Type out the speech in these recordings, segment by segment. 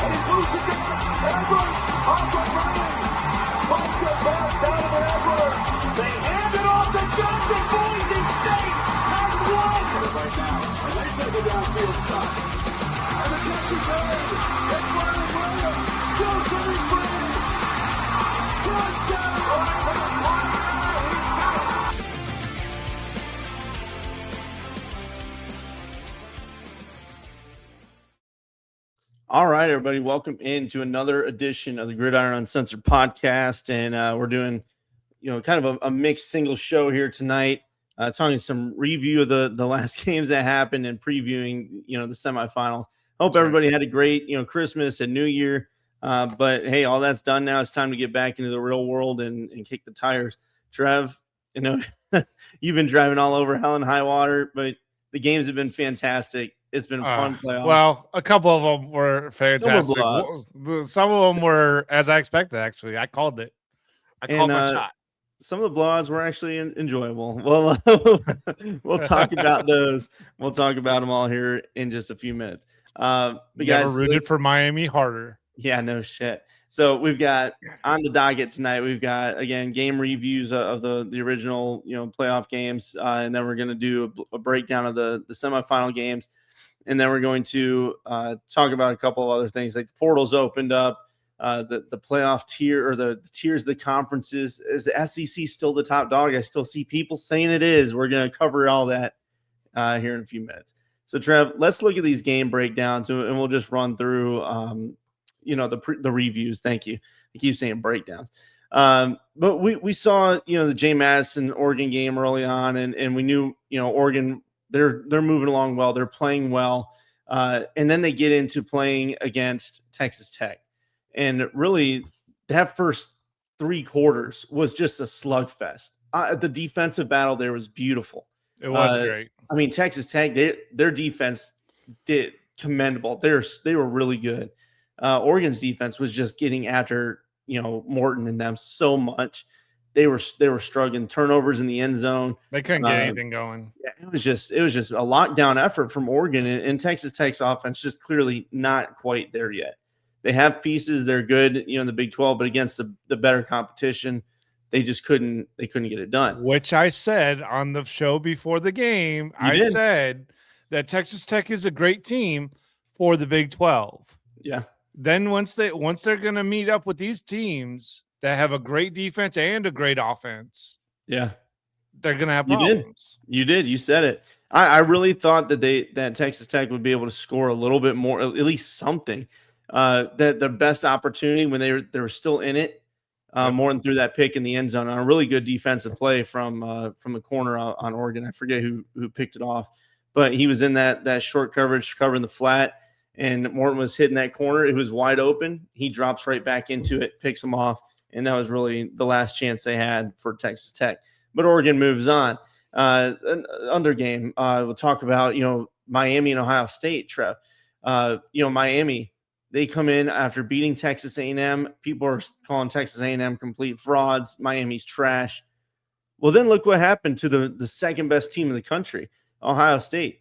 And he's loose again. Edwards off the running. Puts the ball down to Edwards. They hand it off to Johnson. Boise State has won. Right now. And they take a downfield shot. And the catch is made. It's Riley Williams. Still sitting free. Touchdown. All right, everybody, welcome into another edition of the Gridiron Uncensored podcast, and we're doing, kind of a mixed single show here tonight, talking some review of the last games that happened and previewing, the semifinals. Hope everybody had a great, Christmas and New Year, but hey, all that's done now. It's time to get back into the real world and kick the tires. Trev, you've been driving all over hell and high water, but the games have been fantastic. It's been a fun playoff. Well, a couple of them were fantastic. Some of them were as I expected, actually. I called it. I called my shot. Some of the blowouts were actually enjoyable. Well, we'll talk about those. We'll talk about them all here in just a few minutes. But guys, rooted for Miami harder. Yeah, no shit. So we've got on the docket tonight, we've got, again, game reviews of the original, playoff games. And then we're going to do a breakdown of the semifinal games. And then we're going to talk about a couple of other things, like the portals opened up, the playoff tier or the tiers of the conferences. Is the SEC still the top dog? I still see people saying it is. We're going to cover all that here in a few minutes. So, Trev, let's look at these game breakdowns, and we'll just run through, the reviews. Thank you. I keep saying breakdowns. But we saw, the J. Madison Oregon game early on, and we knew, Oregon – They're moving along well. They're playing well. And then they get into playing against Texas Tech. And really, that first three quarters was just a slugfest. The defensive battle there was beautiful. It was great. I mean, Texas Tech, their defense did commendable. They were really good. Oregon's defense was just getting after, Morton and them so much. They were struggling, turnovers in the end zone. They couldn't get anything going. Yeah, it was just a lockdown effort from Oregon, and Texas Tech's offense just clearly not quite there yet. They have pieces; they're good, in the Big 12, but against the better competition, they just couldn't get it done. Which I said on the show before the game. I said that Texas Tech is a great team for the Big 12. Yeah. Then once they're going to meet up with these teams that have a great defense and a great offense, yeah, they're going to have problems. You did. You said it. I really thought that Texas Tech would be able to score a little bit more, at least something. That the best opportunity when they were still in it, more than through that pick in the end zone on a really good defensive play from the corner on Oregon. I forget who picked it off, but he was in that short coverage, covering the flat, and Morton was hitting that corner. It was wide open. He drops right back into it, picks him off. And that was really the last chance they had for Texas Tech. But Oregon moves on. Another game, we'll talk about, Miami and Ohio State, Trev. Miami, they come in after beating Texas A&M. People are calling Texas A&M complete frauds. Miami's trash. Well, then look what happened to the second best team in the country, Ohio State.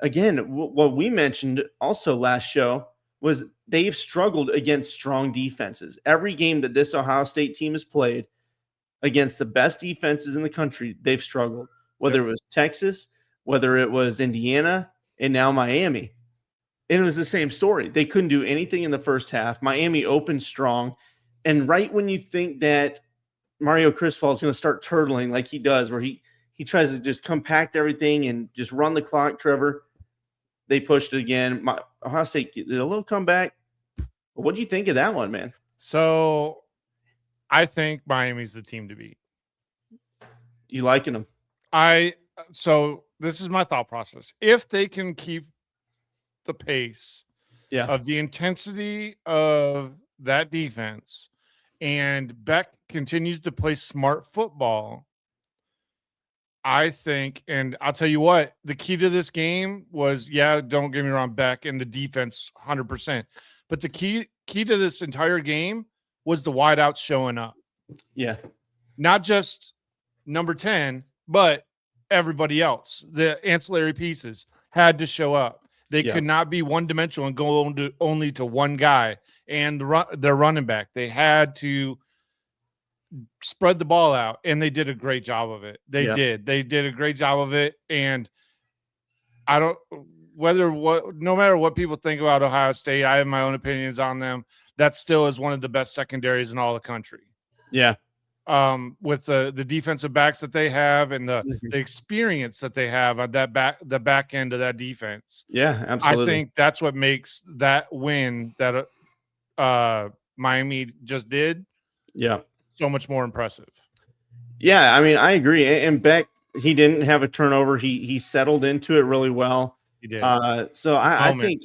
Again, what we mentioned also last show was they've struggled against strong defenses. Every game that this Ohio State team has played against the best defenses in the country, they've struggled, whether it was Texas, whether it was Indiana, and now Miami. And it was the same story. They couldn't do anything in the first half. Miami opened strong. And right when you think that Mario Cristobal is going to start turtling like he does, where he tries to just compact everything and just run the clock, Trevor, they pushed it again. Ohio State did a little comeback. What do you think of that one, man? So I think Miami's the team to beat. You liking them? So this is my thought process. If they can keep the pace of the intensity of that defense and Beck continues to play smart football, I think, and I'll tell you what, the key to this game was, don't get me wrong, Beck and the defense 100%. But the key to this entire game was the wideouts showing up. Yeah. Not just number 10, but everybody else. The ancillary pieces had to show up. They could not be one-dimensional and go only to one guy and their running back. They had to spread the ball out, and they did a great job of it. They did a great job of it, and I don't no matter what people think about Ohio State, I have my own opinions on them. That still is one of the best secondaries in all the country. Yeah. With the defensive backs that they have and the experience that they have on the back end of that defense. Yeah, absolutely. I think that's what makes that win that Miami just did so much more impressive. Yeah, I mean, I agree. And Beck, he didn't have a turnover. He settled into it really well. He did. So I think,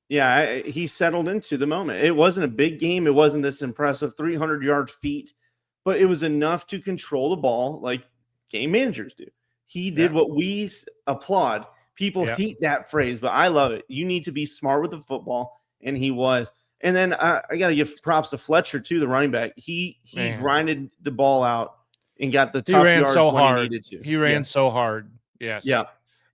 he settled into the moment. It wasn't a big game. It wasn't this impressive 300-yard feat, but it was enough to control the ball like game managers do. He did what we applaud. People hate that phrase, but I love it. You need to be smart with the football, and he was. And then I got to give props to Fletcher too, the running back. He grinded the ball out and got the tough yards when he needed to. He ran so hard. Yes. Yeah.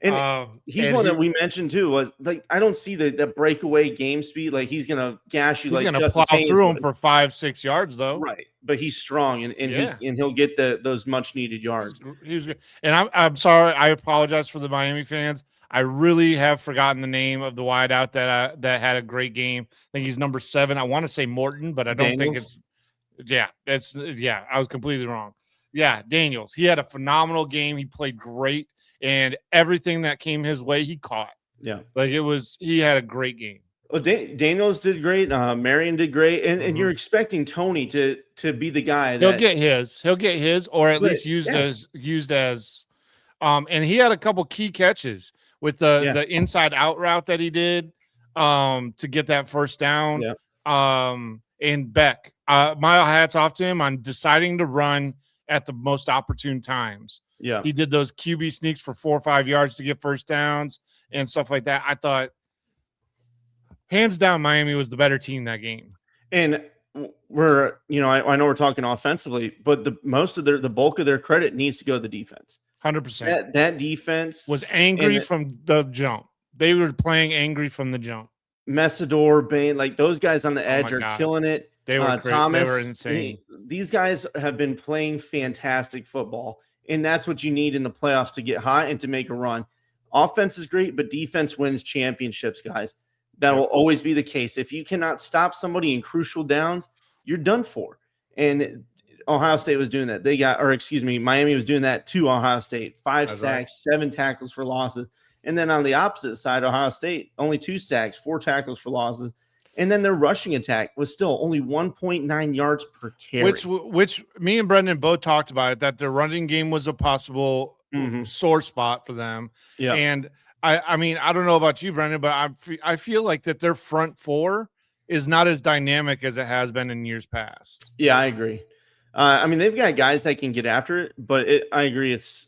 And he's one that we mentioned too. Was like I don't see the breakaway game speed. Like he's gonna gash you. He's like gonna plow through him for 5-6 yards though. Right, but he's strong and he'll get those much needed yards. He's good. And I'm sorry. I apologize for the Miami fans. I really have forgotten the name of the wideout that had a great game. I think he's number 7. I want to say Morton, but I don't think it's. Yeah, I was completely wrong. Yeah, Daniels. He had a phenomenal game. He played great. And everything that came his way, he caught. Yeah. Like he had a great game. Well, Daniels did great. Marion did great. And you're expecting Tony to be the guy that he'll get his, or at least used as and he had a couple key catches with the inside out route that he did to get that first down. Yeah. And Beck, my hats off to him on deciding to run at the most opportune times. Yeah. He did those QB sneaks for 4 or 5 yards to get first downs and stuff like that. I thought hands down Miami was the better team that game. And we're, I know we're talking offensively, but the bulk of their credit needs to go to the defense. 100%. That defense was angry from the jump. They were playing angry from the jump. Messidor, Bain, like those guys on the edge are killing it. They were Thomas, they were insane. These guys have been playing fantastic football, and that's what you need in the playoffs to get hot and to make a run. Offense is great, but defense wins championships, guys. That will always be the case. If you cannot stop somebody in crucial downs, you're done for. And Ohio State was doing that. Miami was doing that to Ohio State. 5 sacks, 7 tackles for losses. And then on the opposite side, Ohio State, only 2 sacks, 4 tackles for losses. And then their rushing attack was still only 1.9 yards per carry. Which me and Brendan both talked about it, that their running game was a possible sore spot for them. Yeah. And I mean, I don't know about you, Brendan, but I feel like that their front four is not as dynamic as it has been in years past. Yeah, I agree. I mean, they've got guys that can get after it, but I agree. It's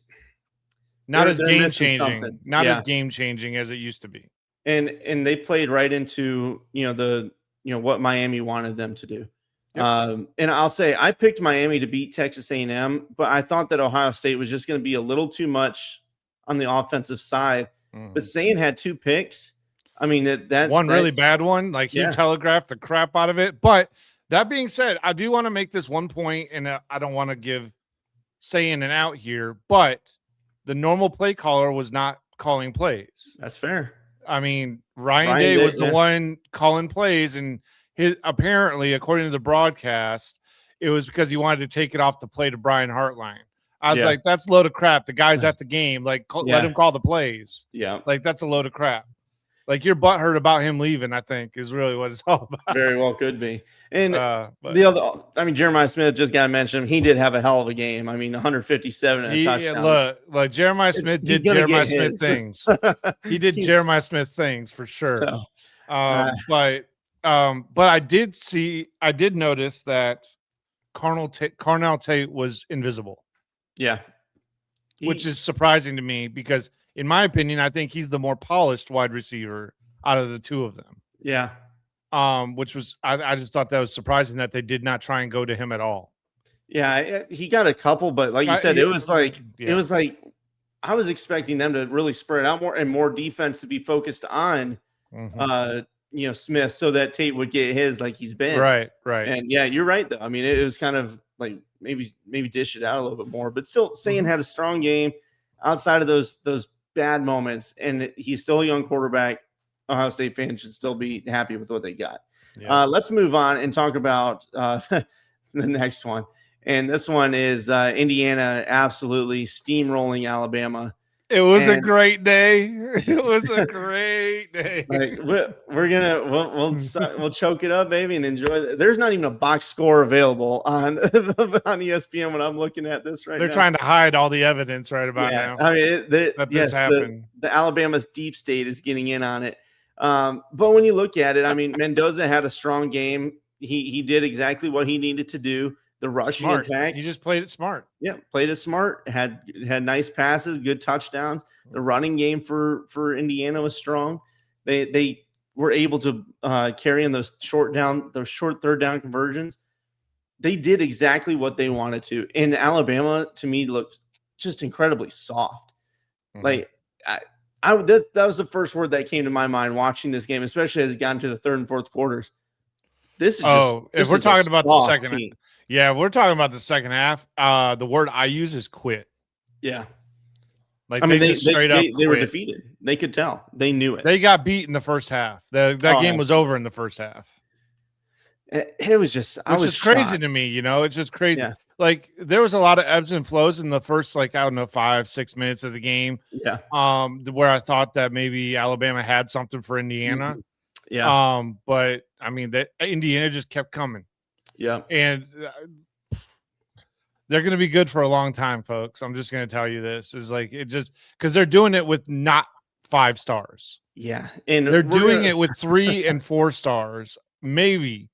not as game changing, as game changing as it used to be. And they played right into, what Miami wanted them to do. Yep. And I'll say I picked Miami to beat Texas A&M, but I thought that Ohio State was just going to be a little too much on the offensive side. But Sane had 2 picks. I mean, that really bad one, like he telegraphed the crap out of it. But that being said, I do want to make this one point, and I don't want to give Sane an out here, but the normal play caller was not calling plays. That's fair. I mean, Ryan Day was the one calling plays, and apparently, according to the broadcast, it was because he wanted to take it off the play to Brian Hartline. I was like, that's a load of crap. The guy's at the game. Like, let him call the plays. Yeah. Like, that's a load of crap. Like, you're butthurt about him leaving, I think, is really what it's all about. Very well could be. And Jeremiah Smith, just got to mention him. He did have a hell of a game. I mean, 150-7 and a touchdown. Look, Jeremiah Smith did Jeremiah Smith things. He did Jeremiah Smith things for sure. So, but I did notice that Carnell Tate was invisible. Yeah. Which is surprising to me because, in my opinion, I think he's the more polished wide receiver out of the 2 of them. Yeah. Which was I just thought that was surprising that they did not try and go to him at all. Yeah, he got a couple, but like you said, it was like I was expecting them to really spread out more and more defense to be focused on, Smith, so that Tate would get his like he's been. Right. And yeah, you're right though. I mean, it was kind of like maybe dish it out a little bit more, but still, Sayan had a strong game outside of those bad moments, and he's still a young quarterback. Ohio State fans should still be happy with what they got. Yeah. Let's move on and talk about the next one. And this one is Indiana absolutely steamrolling Alabama. It was a great day. It was a great day. Like, we'll choke it up, baby, and enjoy it. There's not even a box score available on ESPN when I'm looking at this right now. They're trying to hide all the evidence right about now. I mean, this happened. The Alabama's deep state is getting in on it. But when you look at it, I mean, Mendoza had a strong game. He did exactly what he needed to do. The rushing attack. He just played it smart. Yeah, played it smart. Had nice passes, good touchdowns. The running game for Indiana was strong. They were able to carry in those short third down conversions. They did exactly what they wanted to. And Alabama, to me, looked just incredibly soft. Like that was the first word that came to my mind watching this game, especially as it got into the third and fourth quarters. This is if we're talking about the second team. Yeah, we're talking about the second half. The word I use is quit. Yeah. Like they straight up they were defeated. They could tell. They knew it. They got beat in the first half. That game was over in the first half. It was just which is crazy to me, it's just crazy. Yeah. Like there was a lot of ebbs and flows in the first 5-6 minutes of the game. Yeah. Where I thought that maybe Alabama had something for Indiana. Yeah. But I mean that Indiana just kept coming. Yeah. And they're going to be good for a long time, folks. I'm just going to tell you this is like it just because they're doing it with not 5 stars. Yeah. And they're doing it with 3 and 4 stars. Maybe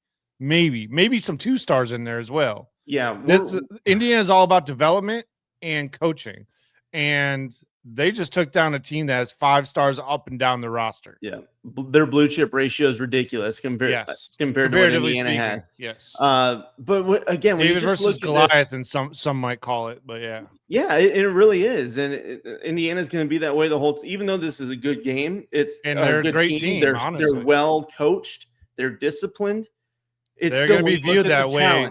some 2 stars in there as well. Yeah. Indiana is all about development and coaching. And they just took down a team that has 5 stars up and down the roster. Yeah. Their blue chip ratio is ridiculous compared to what Indiana has. Yes. But again, David versus Goliath, and some might call it, but yeah. Yeah, it really is. And Indiana's going to be that way the whole even though this is a good game, they're a great team. They're well coached. They're disciplined. They're going to be viewed that way.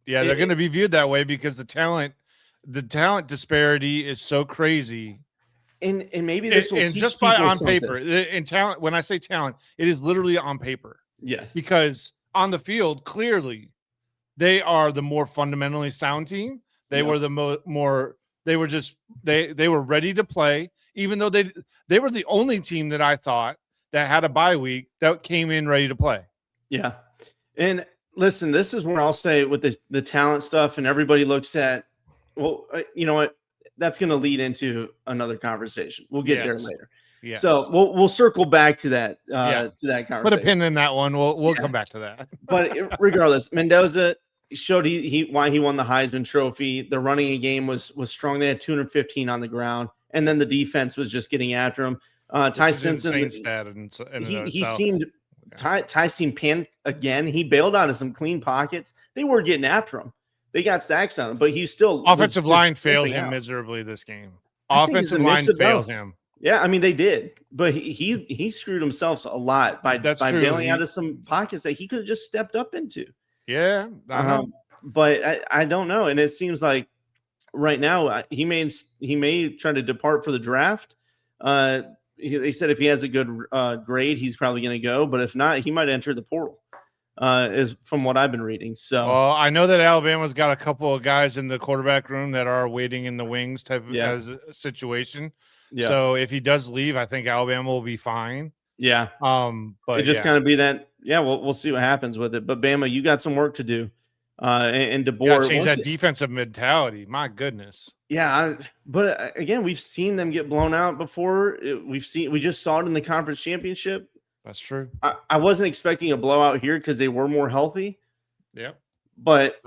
Yeah, they're going to be viewed that way because the talent disparity is so crazy. And maybe this will teach just by on paper. In talent, when I say talent, it is literally on paper. Yes. Because on the field, clearly, they are the more fundamentally sound team. They were the more. They were just they were ready to play, even though they were the only team that I thought that had a bye week that came in ready to play. Yeah. And listen, this is where I'll say with the talent stuff, and everybody looks at, well, you know what? That's going to lead into another conversation. We'll get there later. Yes. So we'll circle back to that conversation. Put a pin in that one. We'll come back to that. But regardless, Mendoza showed why he won the Heisman Trophy. The running game was strong. They had 215 on the ground, and then the defense was just getting after him. Ty Simpson, he seemed Ty seemed panicked again. He bailed out of some clean pockets. They were getting after him. They got sacks on him, but he still offensive line failed him miserably this game. Offensive line failed him. Yeah, I mean they did, but he screwed himself a lot by bailing out of some pockets that he could have just stepped up into. Yeah, but I don't know, and it seems like right now he may try to depart for the draft. They said if he has a good grade, he's probably going to go, but if not, he might enter the portal. Is from what I've been reading. So, well, I know that Alabama's got a couple of guys in the quarterback room that are waiting in the wings type of as a situation. Yeah. So if he does leave, I think Alabama will be fine. Yeah. But it just kind of be that. Yeah, we'll see what happens with it. But Bama, you got some work to do. And DeBoer change that defensive mentality. My goodness. Yeah, but again, we've seen them get blown out before. We just saw it in the conference championship. That's true. I wasn't expecting a blowout here because they were more healthy. Yeah. But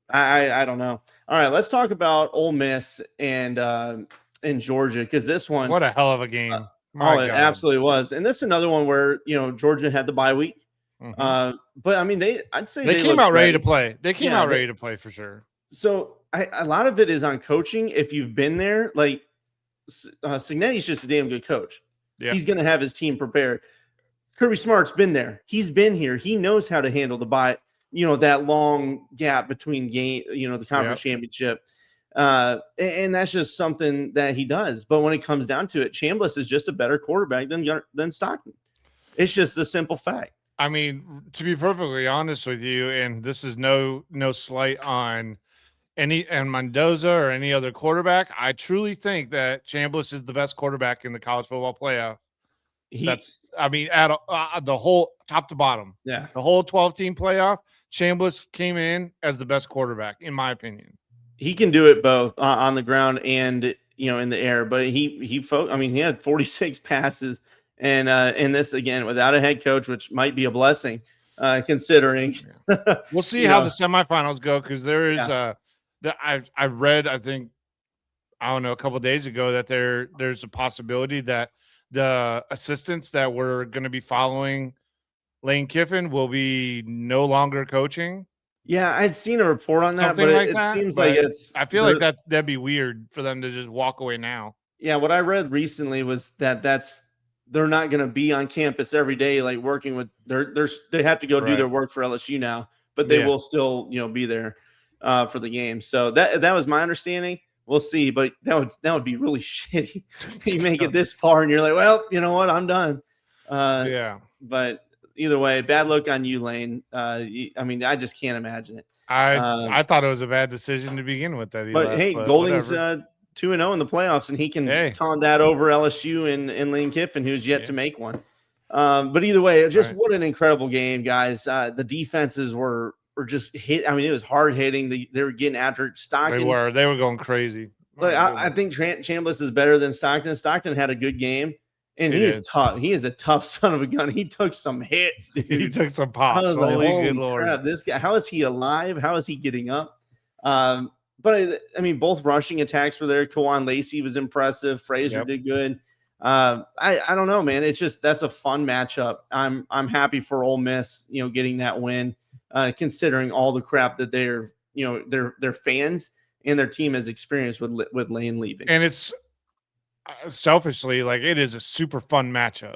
I don't know. All right, let's talk about Ole Miss and Georgia, because this one. What a hell of a game. It absolutely was. And this is another one where, Georgia had the bye week. Mm-hmm. But I mean, I'd say they came out ready to play. They came out ready to play for sure. So a lot of it is on coaching. If you've been there, like Cignetti's just a damn good coach. Yeah. He's going to have his team prepared. Kirby Smart's been there. He's been here. He knows how to handle the that long gap between the conference championship. And that's just something that he does. But when it comes down to it, Chambliss is just a better quarterback than Stockton. It's just the simple fact. I mean, to be perfectly honest with you, and this is no slight on Mendoza or any other quarterback, I truly think that Chambliss is the best quarterback in the college football playoff. At the whole top to bottom, the whole 12-team playoff, Chambliss came in as the best quarterback, in my opinion. He can do it both on the ground and in the air. But he had 46 passes, and in this again without a head coach, which might be a blessing considering. We'll see how the semifinals go, because there is I read, I think, I don't know, a couple of days ago that there's a possibility that the assistants that were going to be following Lane Kiffin will be no longer coaching. Yeah, I'd seen a report on that, but it seems like I feel like that'd be weird for them to just walk away now. Yeah, what I read recently was that they're not going to be on campus every day, like working with they have to go do their work for LSU now, but they will still be there for the game. So that was my understanding. We'll see, but that would be really shitty. You make it this far and you're like, well, you know what, I'm done. But either way, bad luck on you, Lane. I just can't imagine it. I thought it was a bad decision to begin with. Golding's 2-0 in the playoffs, and he can taunt that over LSU and Lane Kiffin, who's yet to make one. But either way, what an incredible game, guys. The defenses were just hit. I mean, it was hard hitting. They were getting after Stockton. They were going crazy. But I think Chambliss is better than Stockton. Stockton had a good game. And he is tough. He is a tough son of a gun. He took some hits, dude. He took some pops. I was like, holy crap, this guy, how is he alive? How is he getting up? But both rushing attacks were there. Kawan Lacey was impressive. Frazier did good. I don't know, man. It's just, that's a fun matchup. I'm happy for Ole Miss, getting that win, considering all the crap that their fans and their team has experienced with Lane leaving. And it's, selfishly, like, it is a super fun matchup.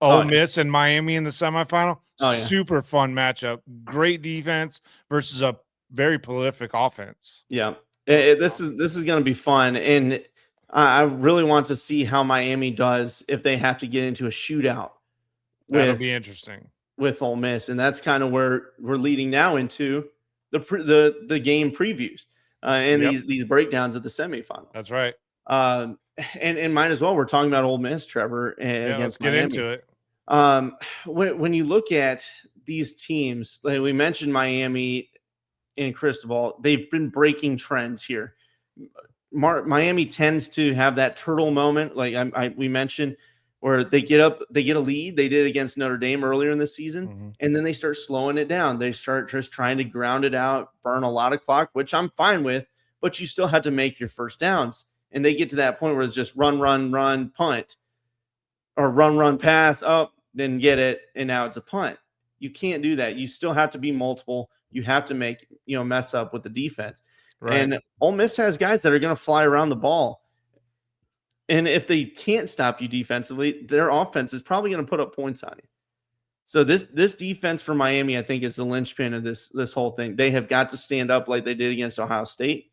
Ole Miss and Miami in the semifinal, super fun matchup. Great defense versus a very prolific offense. Yeah, this is going to be fun, and I really want to see how Miami does if they have to get into a shootout. That'll be interesting with Ole Miss, and that's kind of where we're leading now into the game previews and these breakdowns of the semifinal. That's right. And might as well. We're talking about Ole Miss, Trevor. Let's get into it. When you look at these teams, like we mentioned, Miami and Cristobal, they've been breaking trends here. Miami tends to have that turtle moment, like we mentioned, where they get a lead. They did against Notre Dame earlier in the season, and then they start slowing it down. They start just trying to ground it out, burn a lot of clock, which I'm fine with, but you still have to make your first downs. And they get to that point where it's just run, punt, or run, pass, then get it, and now it's a punt. You can't do that. You still have to be multiple. You have to make, mess up with the defense. Right. And Ole Miss has guys that are going to fly around the ball. And if they can't stop you defensively, their offense is probably going to put up points on you. So this defense for Miami, I think, is the linchpin of this whole thing. They have got to stand up like they did against Ohio State.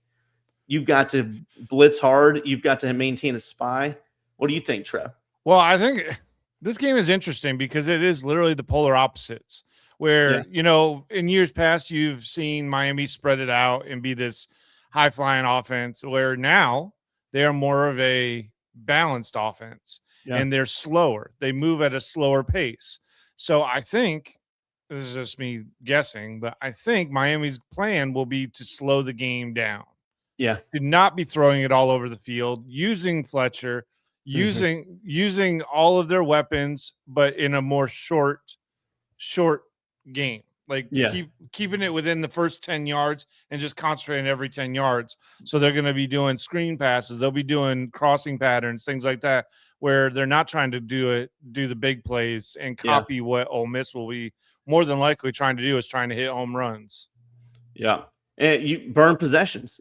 You've got to blitz hard. You've got to maintain a spy. What do you think, Trev? Well, I think this game is interesting because it is literally the polar opposites. Where, in years past, you've seen Miami spread it out and be this high-flying offense, where now they are more of a balanced offense, and they're slower. They move at a slower pace. So I think, this is just me guessing, but I think Miami's plan will be to slow the game down. Yeah. To not be throwing it all over the field, using Fletcher, using all of their weapons, but in a more short game. Like keeping it within the first 10 yards and just concentrating every 10 yards. So they're going to be doing screen passes. They'll be doing crossing patterns, things like that, where they're not trying to do the big plays and copy what Ole Miss will be more than likely trying to do, is trying to hit home runs. Yeah. And you burn possessions.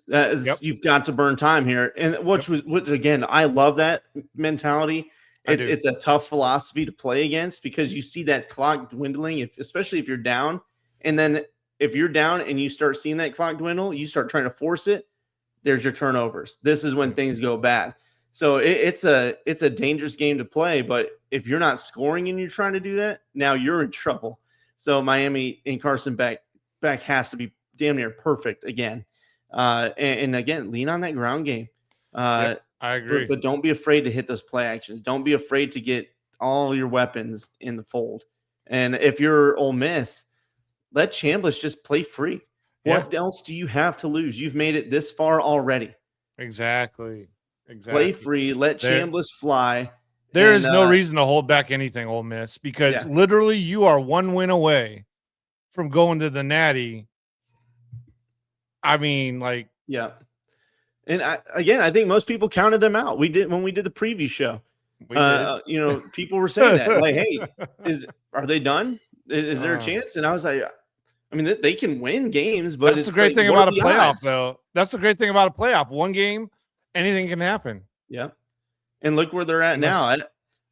You've got to burn time here, and which again, I love that mentality. It's a tough philosophy to play against because you see that clock dwindling, especially if you're down, and then if you're down and you start seeing that clock dwindle, you start trying to force it. There's your turnovers. This is when things go bad. So it's a dangerous game to play. But if you're not scoring and you're trying to do that, now you're in trouble. So Miami and Carson Beck has to be damn near perfect again. And again, lean on that ground game. I agree. But don't be afraid to hit those play actions. Don't be afraid to get all your weapons in the fold. And if you're Ole Miss, let Chambliss just play free. What else do you have to lose? You've made it this far already. Exactly. Play free. Let Chambliss fly. There is no reason to hold back anything, Ole Miss, because literally you are one win away from going to the Natty. I mean, like, yeah. And I think most people counted them out. We did when we did the preview show. You know, people were saying that, like, hey, are they done? Is there a chance? And I was like, I mean, they can win games, but that's the great thing about a playoff, though. That's the great thing about a playoff. One game, anything can happen. Yeah. And look where they're at now.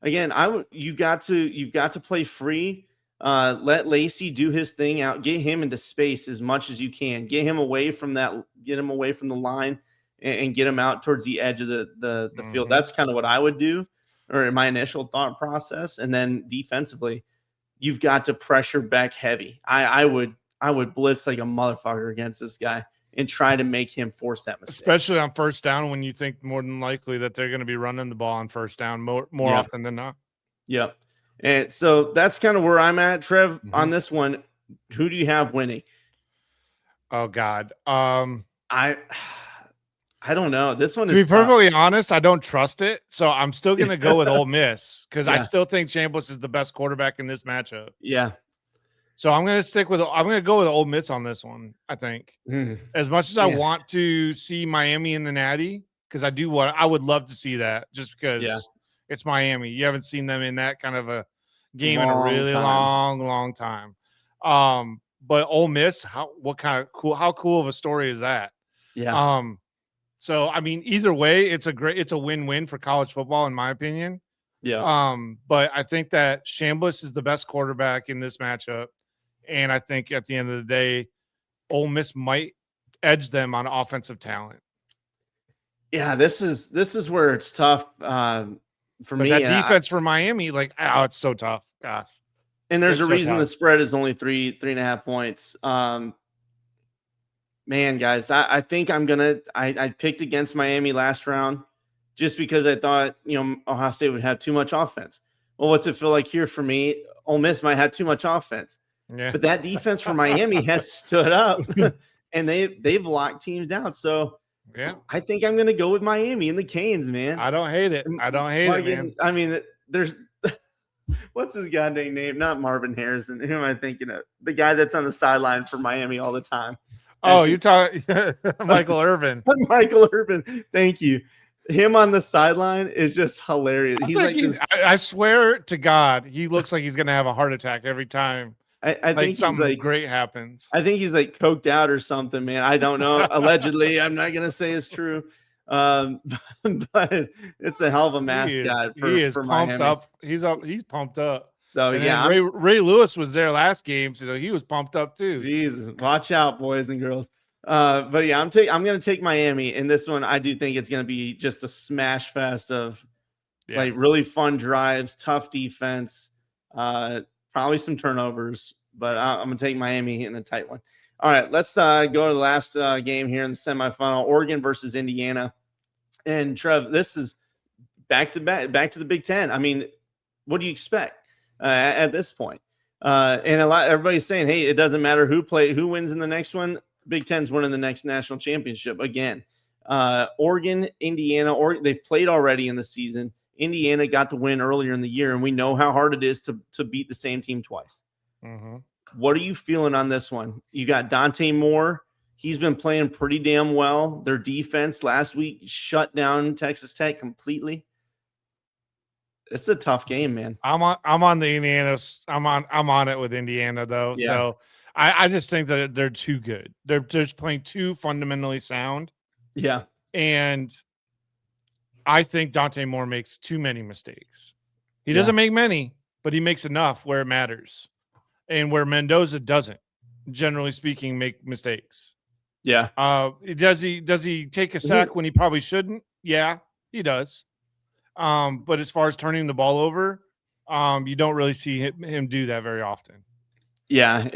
You've got to play free. Let Lacey do his thing out. Get him into space as much as you can. Get him away from that. Get him away from the line, and get him out towards the edge of the field. That's kind of what I would do, or my initial thought process. And then defensively, you've got to pressure back heavy. I would blitz like a motherfucker against this guy and try to make him force that mistake. Especially on first down, when you think more than likely that they're going to be running the ball on first down more often than not. Yep. And so that's kind of where I'm at, Trev, on this one. Who do you have winning? Oh God. I don't know. This one to be perfectly honest, I don't trust it. So I'm still going to go with Ole Miss because I still think Chambliss is the best quarterback in this matchup. Yeah. So I'm going to go with Ole Miss on this one, I think. As much as I want to see Miami in the Natty, because I would love to see that just because it's Miami. You haven't seen them in that kind of a game in a really long time. But Ole Miss, how cool of a story is that? Yeah. So I mean, either way, it's a win-win for college football, in my opinion. Yeah. But I think that Chambliss is the best quarterback in this matchup. And I think at the end of the day, Ole Miss might edge them on offensive talent. Yeah, this is where it's tough for me. That defense for Miami, it's so tough. Gosh. And there's a reason the spread is only 3.5 points. Man, guys, I think I picked against Miami last round just because I thought, Ohio State would have too much offense. Well, what's it feel like here for me? Ole Miss might have too much offense. Yeah. But that defense for Miami has stood up and they've locked teams down. So I think I'm going to go with Miami and the Canes, man. I don't hate it. Man. I mean, there's what's his goddamn name? Not Marvin Harrison. Who am I thinking of? The guy that's on the sideline for Miami all the time. Oh, you're talking Michael Irvin. Michael Irvin. Thank you. Him on the sideline is just hilarious. I swear to God, he looks like he's going to have a heart attack every time. I think something great happens. I think he's coked out or something, man. I don't know. Allegedly, I'm not gonna say it's true, but it's a hell of a mascot. He is pumped Miami. up. He's pumped up. So Ray Lewis was there last game, so he was pumped up too. Jesus, watch out, boys and girls. But yeah, I'm gonna take Miami in this one. I do think it's gonna be just a smash fest of really fun drives, tough defense. Probably some turnovers, but I'm going to take Miami in a tight one. All right, let's go to the last game here in the semifinal, Oregon versus Indiana. And Trev, this is back to the Big Ten. I mean, what do you expect at this point? And everybody's saying, hey, it doesn't matter who wins in the next one. Big Ten's winning the next national championship again. Oregon, Indiana, they've played already in the season. Indiana got the win earlier in the year, and we know how hard it is to beat the same team twice. What are you feeling on this one? You got Dante Moore. He's been playing pretty damn well. Their defense last week shut down Texas Tech completely. It's a tough game, man. I'm on the Indiana. I'm on it with Indiana though. Yeah. So I just think that they're too good. They're just playing too fundamentally sound. Yeah. And I think Dante Moore makes too many mistakes. He doesn't make many, but he makes enough where it matters. And where Mendoza doesn't, generally speaking, make mistakes. Yeah. Does he take a sack when he probably shouldn't? Yeah, he does. But as far as turning the ball over, you don't really see him do that very often. Yeah,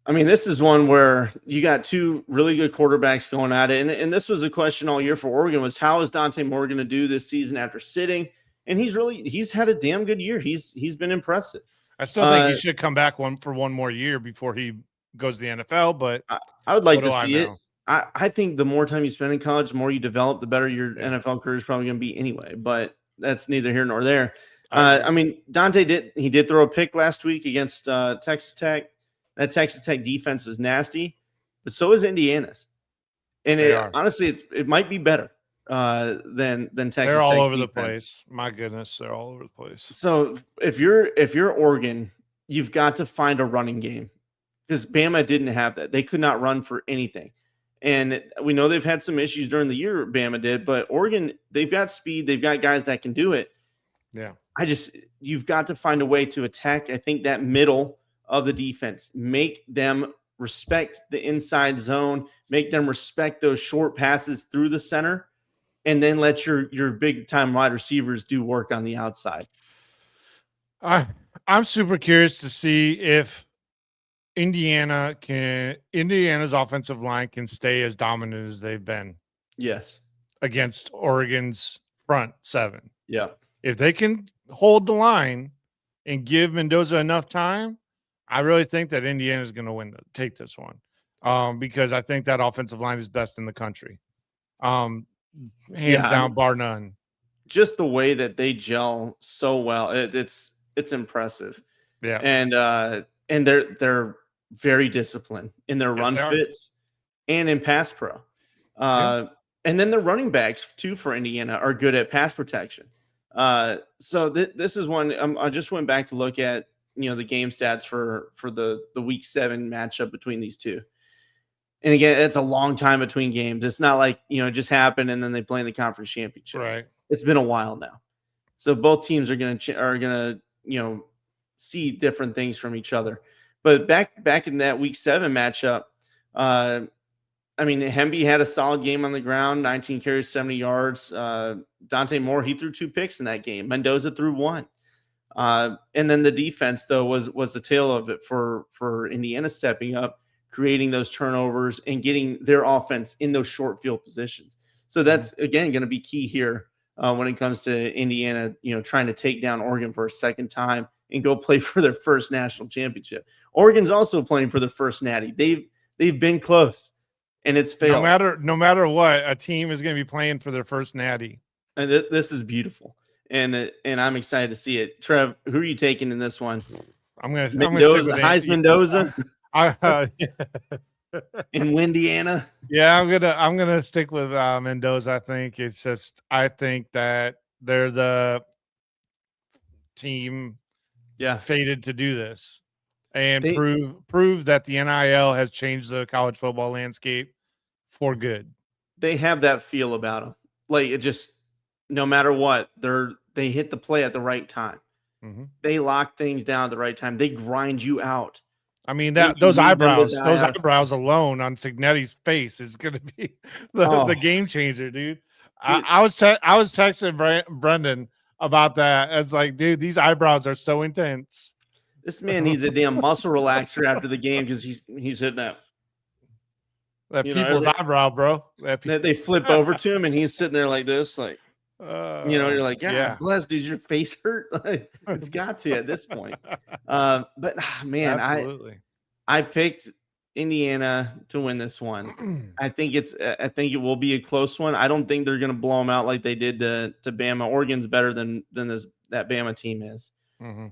I mean, this is one where you got two really good quarterbacks going at it. And this was a question all year for Oregon was how is Dante Moore going to do this season after sitting? And he's had a damn good year. He's been impressive. I still think he should come back for one more year before he goes to the NFL, but I would like to see it. I think the more time you spend in college, the more you develop, the better your NFL career is probably going to be anyway. But that's neither here nor there. I mean, Dante did throw a pick last week against Texas Tech. That Texas Tech defense was nasty, but so is Indiana's. And honestly, it might be better than Texas. They're all Tech's over defense. the place. My goodness, they're all over the place. So if you're Oregon, you've got to find a running game because Bama didn't have that. They could not run for anything. And we know they've had some issues during the year, Bama did, but Oregon, they've got speed. They've got guys that can do it. Yeah. You've got to find a way to attack, I think, that middle of the defense. Make them respect the inside zone, make them respect those short passes through the center, and then let your big-time wide receivers do work on the outside. I'm super curious to see if Indiana's offensive line can stay as dominant as they've been. Yes. Against Oregon's front seven. Yeah. If they can hold the line and give Mendoza enough time, I really think that Indiana is going to take this one. Because I think that offensive line is best in the country. Hands down, bar none. Just the way that they gel so well, it's impressive. Yeah. And they're very disciplined in their run fits and in pass pro. And then the running backs too for Indiana are good at pass protection. So this is one I just went back to look at, the game stats for the week 7 matchup between these two. And again, it's a long time between games. It's not like, it just happened and then they play in the conference championship. Right. It's been a while now. So both teams are going to, see different things from each other. But back in that week 7 matchup, Hemby had a solid game on the ground, 19 carries, 70 yards. Dante Moore, he threw 2 picks in that game. Mendoza threw 1. And then the defense, though, was the tail of it for Indiana stepping up, creating those turnovers and getting their offense in those short field positions. So that's, again, going to be key here when it comes to Indiana, trying to take down Oregon for a second time and go play for their first national championship. Oregon's also playing for their first natty. They've been close, and it's failed. No matter what, a team is going to be playing for their first natty. And this is beautiful, and I'm excited to see it. Trev, who are you taking in this one? I'm going to stick with Heisman Mendoza in Windiana. Yeah, I'm gonna stick with Mendoza. I think that they're the team fated to do this and prove that the NIL has changed the college football landscape for good. They have that feel about them. Like, it just, no matter what, they hit the play at the right time. Mm-hmm. They lock things down at the right time. They grind you out. I mean, those eyebrows alone on Cignetti's face is going to be the game changer, dude. I was texting Brendan about that. It's like, dude, these eyebrows are so intense. This man needs a damn muscle relaxer after the game because he's hitting that people's eyebrow, bro. They flip over to him and he's sitting there like this, like, you're like, bless, dude, your face hurt. Like, it's got to at this point. But man, absolutely. I picked Indiana to win this one. I think it will be a close one. I don't think they're going to blow them out like they did to Bama. Oregon's better than that Bama team is. Mm-hmm.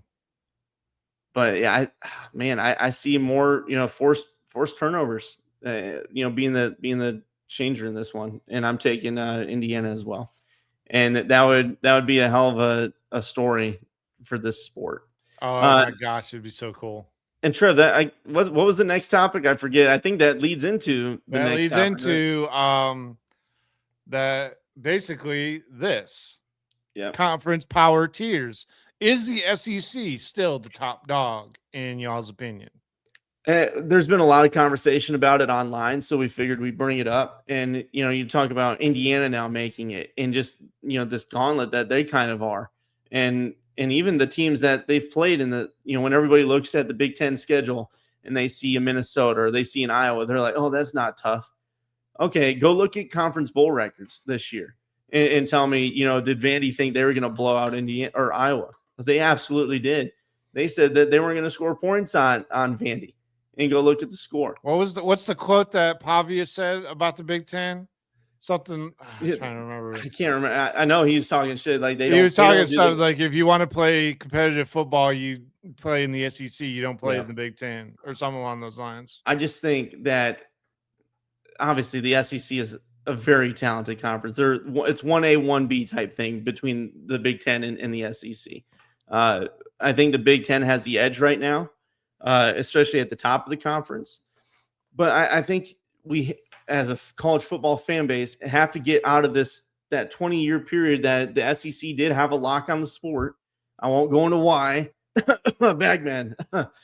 But yeah, I see more, forced turnovers, being the changer in this one, and I'm taking Indiana as well. And that would be a hell of a story for this sport. Oh my gosh, it'd be so cool. And Trev, what was the next topic? I forget. I think that leads into the That next leads topic, into right? that basically this Yeah. conference power tiers. Is the SEC still the top dog in y'all's opinion? There's been a lot of conversation about it online, so we figured we'd bring it up. And you talk about Indiana now making it, and just this gauntlet that they kind of are, and even the teams that they've played in the when everybody looks at the Big Ten schedule and they see a Minnesota or they see an Iowa, they're like, oh, that's not tough. Okay, go look at conference bowl records this year and tell me, did Vandy think they were going to blow out Indiana or Iowa? They absolutely did. They said that they weren't going to score points on Vandy. And go look at the score. What's the quote that Pavia said about the Big Ten? Something I'm trying to remember. I can't remember. I know he was talking shit like he was talking stuff like if you want to play competitive football, you play in the SEC. You don't play in the Big Ten or something along those lines. I just think that obviously the SEC is a very talented conference. It's 1A, 1B type thing between the Big Ten and the SEC. I think the Big Ten has the edge right now, especially at the top of the conference. But I think we, as a college football fan base, have to get out of that 20-year period that the SEC did have a lock on the sport. I won't go into why. Bagman. But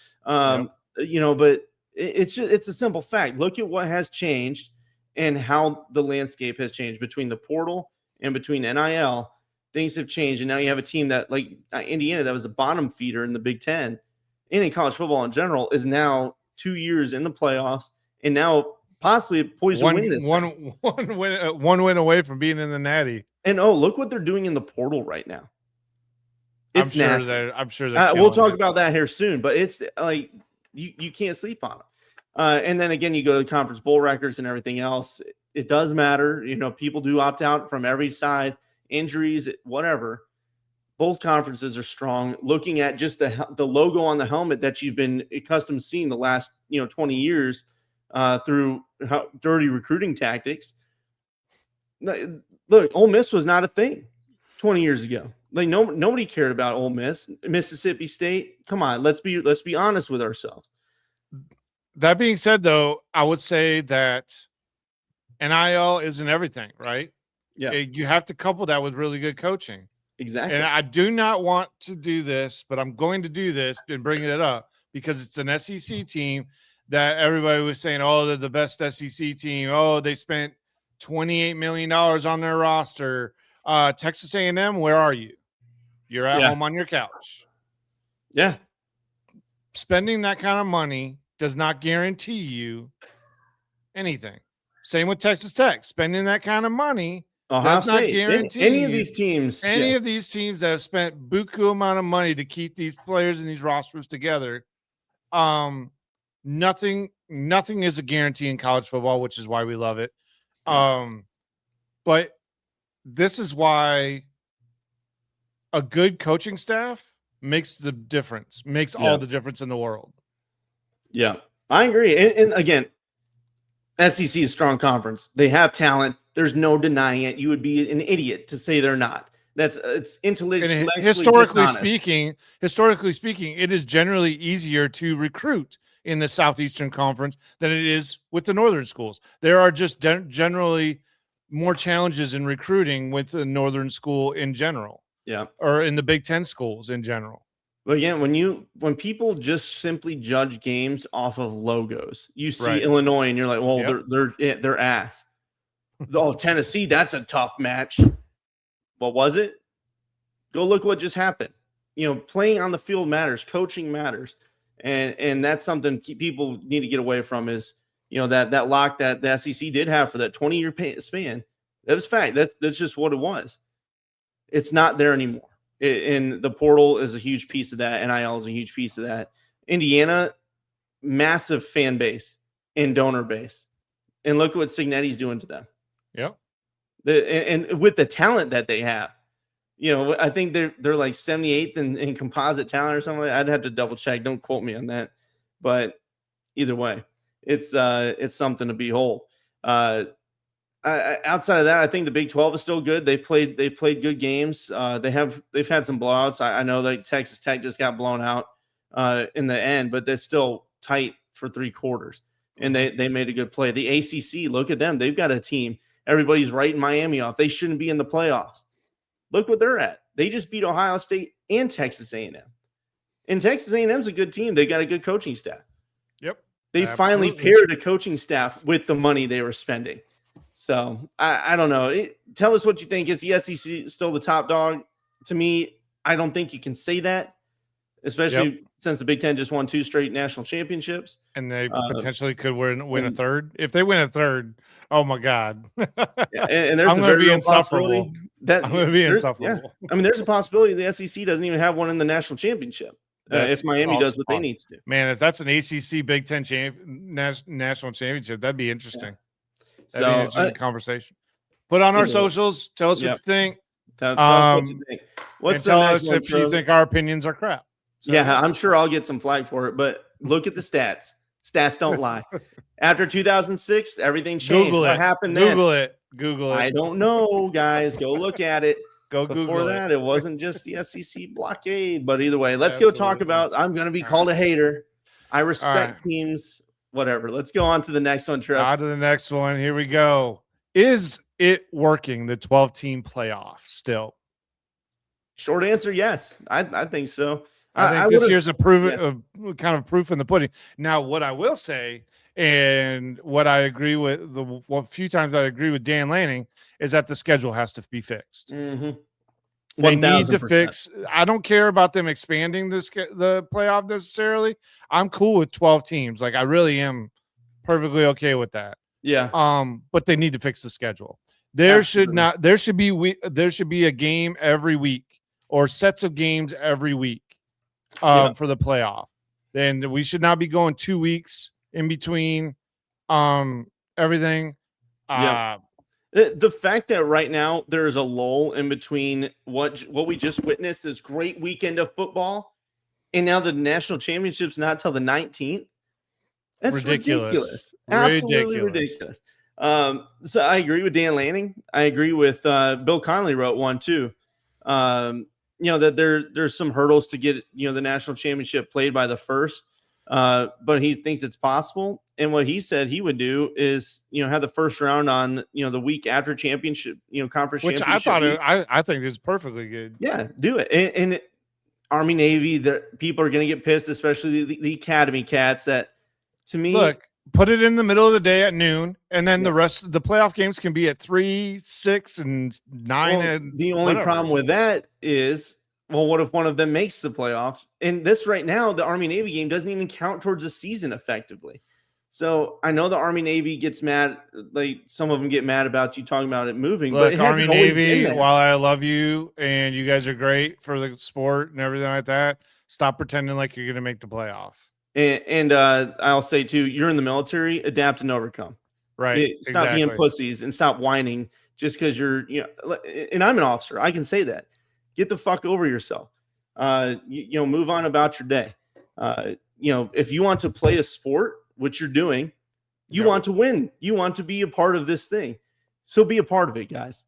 it's a simple fact. Look at what has changed and how the landscape has changed between the portal and between NIL. Things have changed, and now you have a team that, like Indiana, that was a bottom feeder in the Big Ten and in college football in general, is now 2 years in the playoffs and now possibly poised to win this. One win away from being in the Natty. And look what they're doing in the portal right now. It's nasty. I'm sure we'll talk about that here soon, but it's like you can't sleep on them. And then again, you go to the conference bowl records and everything else. It does matter. People do opt out from every side, injuries, whatever. Both conferences are strong. Looking at just the logo on the helmet that you've been accustomed to seeing the last 20 years through dirty recruiting tactics. Look, Ole Miss was not a thing 20 years ago. Like nobody cared about Ole Miss, Mississippi State. Come on, let's be honest with ourselves. That being said, though, I would say that NIL isn't everything, right? Yeah, you have to couple that with really good coaching. Exactly. And I do not want to do this, but I'm going to do this and bring it up because it's an SEC team that everybody was saying, oh, they're the best SEC team. Oh, they spent $28 million on their roster. Texas A&M, where are you? You're at home on your couch. Yeah. Spending that kind of money does not guarantee you anything. Same with Texas Tech. Spending that kind of money does not guarantee any of these teams. Any of these teams that have spent buku amount of money to keep these players and these rosters together. Nothing is a guarantee in college football, which is why we love it. But this is why a good coaching staff makes the difference, makes all the difference in the world. Yeah, I agree. And again, SEC is a strong conference. They have talent. There's no denying it. You would be an idiot to say they're not. It's intellectually historically speaking, it is generally easier to recruit in the Southeastern Conference than it is with the Northern schools. There are just generally more challenges in recruiting with the Northern school in general. Yeah. Or in the Big Ten schools in general. But again, when people just simply judge games off of logos, you see Illinois and you're like, well, they're ass. Oh, Tennessee, that's a tough match. What was it? Go look what just happened. Playing on the field matters, coaching matters, and that's something people need to get away from. Is that lock that the SEC did have for that 20-year span. That was fact. That's just what it was. It's not there anymore. And the portal is a huge piece of that. NIL is a huge piece of that. Indiana, massive fan base and donor base, and look what Signetti's doing to them. Yep. And with the talent that they have, I think they're like 78th in composite talent or something like that. I'd have to double check. Don't quote me on that. But either way, it's something to behold. Outside of that, I think the Big 12 is still good. They've played good games. They've had some blowouts. I know that Texas Tech just got blown out in the end, but that's still tight for 3 quarters. And they made a good play. The ACC, look at them. They've got a team. Everybody's writing Miami off. They shouldn't be in the playoffs. Look what they're at. They just beat Ohio State and Texas A&M. And Texas A&M's a good team. They got a good coaching staff. Yep. They finally paired a coaching staff with the money they were spending. So I don't know. Tell us what you think. Is the SEC still the top dog? To me, I don't think you can say that, especially since the Big Ten just won 2 straight national championships. And they potentially could win a third. If they win a third, oh my God. And there's I'm going to be insufferable. I'm going to be insufferable. Yeah. I mean, there's a possibility the SEC doesn't even have one in the national championship. If Miami does what they need to do. Man, if that's an ACC Big Ten national championship, that'd be interesting. That'd be an interesting conversation. Put on our socials. Tell us what you think. Tell us what you think. Tell us if you think our opinions are crap. So, yeah, I'm sure I'll get some flag for it, but look at the stats. Stats don't lie. After 2006, everything changed. What happened then? Google it. I don't know, guys. Go look at it. Before that, it wasn't just the SEC blockade. But either way, let's go talk about. I'm going to be called a hater. I respect teams. Whatever. Let's go on to the next one, Trev. On to the next one. Here we go. Is it working, the 12-team playoff still? Short answer, yes. I think so. I think this year's a kind of proof in the pudding. Now, what I will say, and what I agree with, the few times I agree with Dan Lanning, is that the schedule has to be fixed. Mm-hmm. They need to fix. I don't care about them expanding the playoff necessarily. I'm cool with 12 teams. Like, I really am perfectly okay with that. Yeah. But they need to fix the schedule. There should be a game every week or sets of games every week for the playoff. And we should not be going 2 weeks in between everything. The fact that right now there is a lull in between what we just witnessed, this great weekend of football, and now the national championship's not till the 19th. That's ridiculous. Absolutely ridiculous. So I agree with Dan Lanning. I agree with Bill Connolly wrote one too. That there's some hurdles to get the national championship played by the first. But he thinks it's possible. And what he said he would do is, have the first round on, the week after championship, conference which championship. I think is perfectly good. Yeah, do it. And Army, Navy, the people are going to get pissed, especially the Academy cats. That to me, look, put it in the middle of the day at noon, and then the rest of the playoff games can be at 3, 6, and 9. Well, and the only problem with that is, well, what if one of them makes the playoffs? And this right now, the Army Navy game doesn't even count towards the season effectively. So I know the Army Navy gets mad. Like, some of them get mad about you talking about it moving. Look, but it Army Navy, while I love you and you guys are great for the sport and everything like that, stop pretending like you're going to make the playoff. And I'll say too, you're in the military, adapt and overcome. Right. Stop being pussies and stop whining just because you're, and I'm an officer. I can say that. Get the fuck over yourself. Move on about your day. If you want to play a sport, which you're doing, you want to win. You want to be a part of this thing. So be a part of it, guys.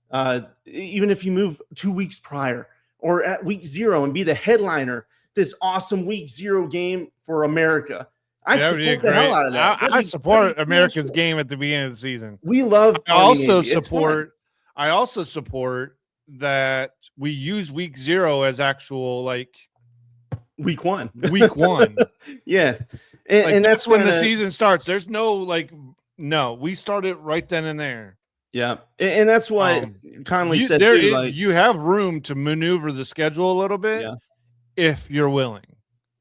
Even if you move 2 weeks prior or at week 0 and be the headliner, this awesome week 0 game for America. I support the hell out of that. I support America's game at the beginning of the season. We love. I also support that we use week 0 as actual week 1. Week 1. Yeah. And that's when the season starts. There's we start it right then and there. Yeah. And that's what Conley said too. You have room to maneuver the schedule a little bit if you're willing.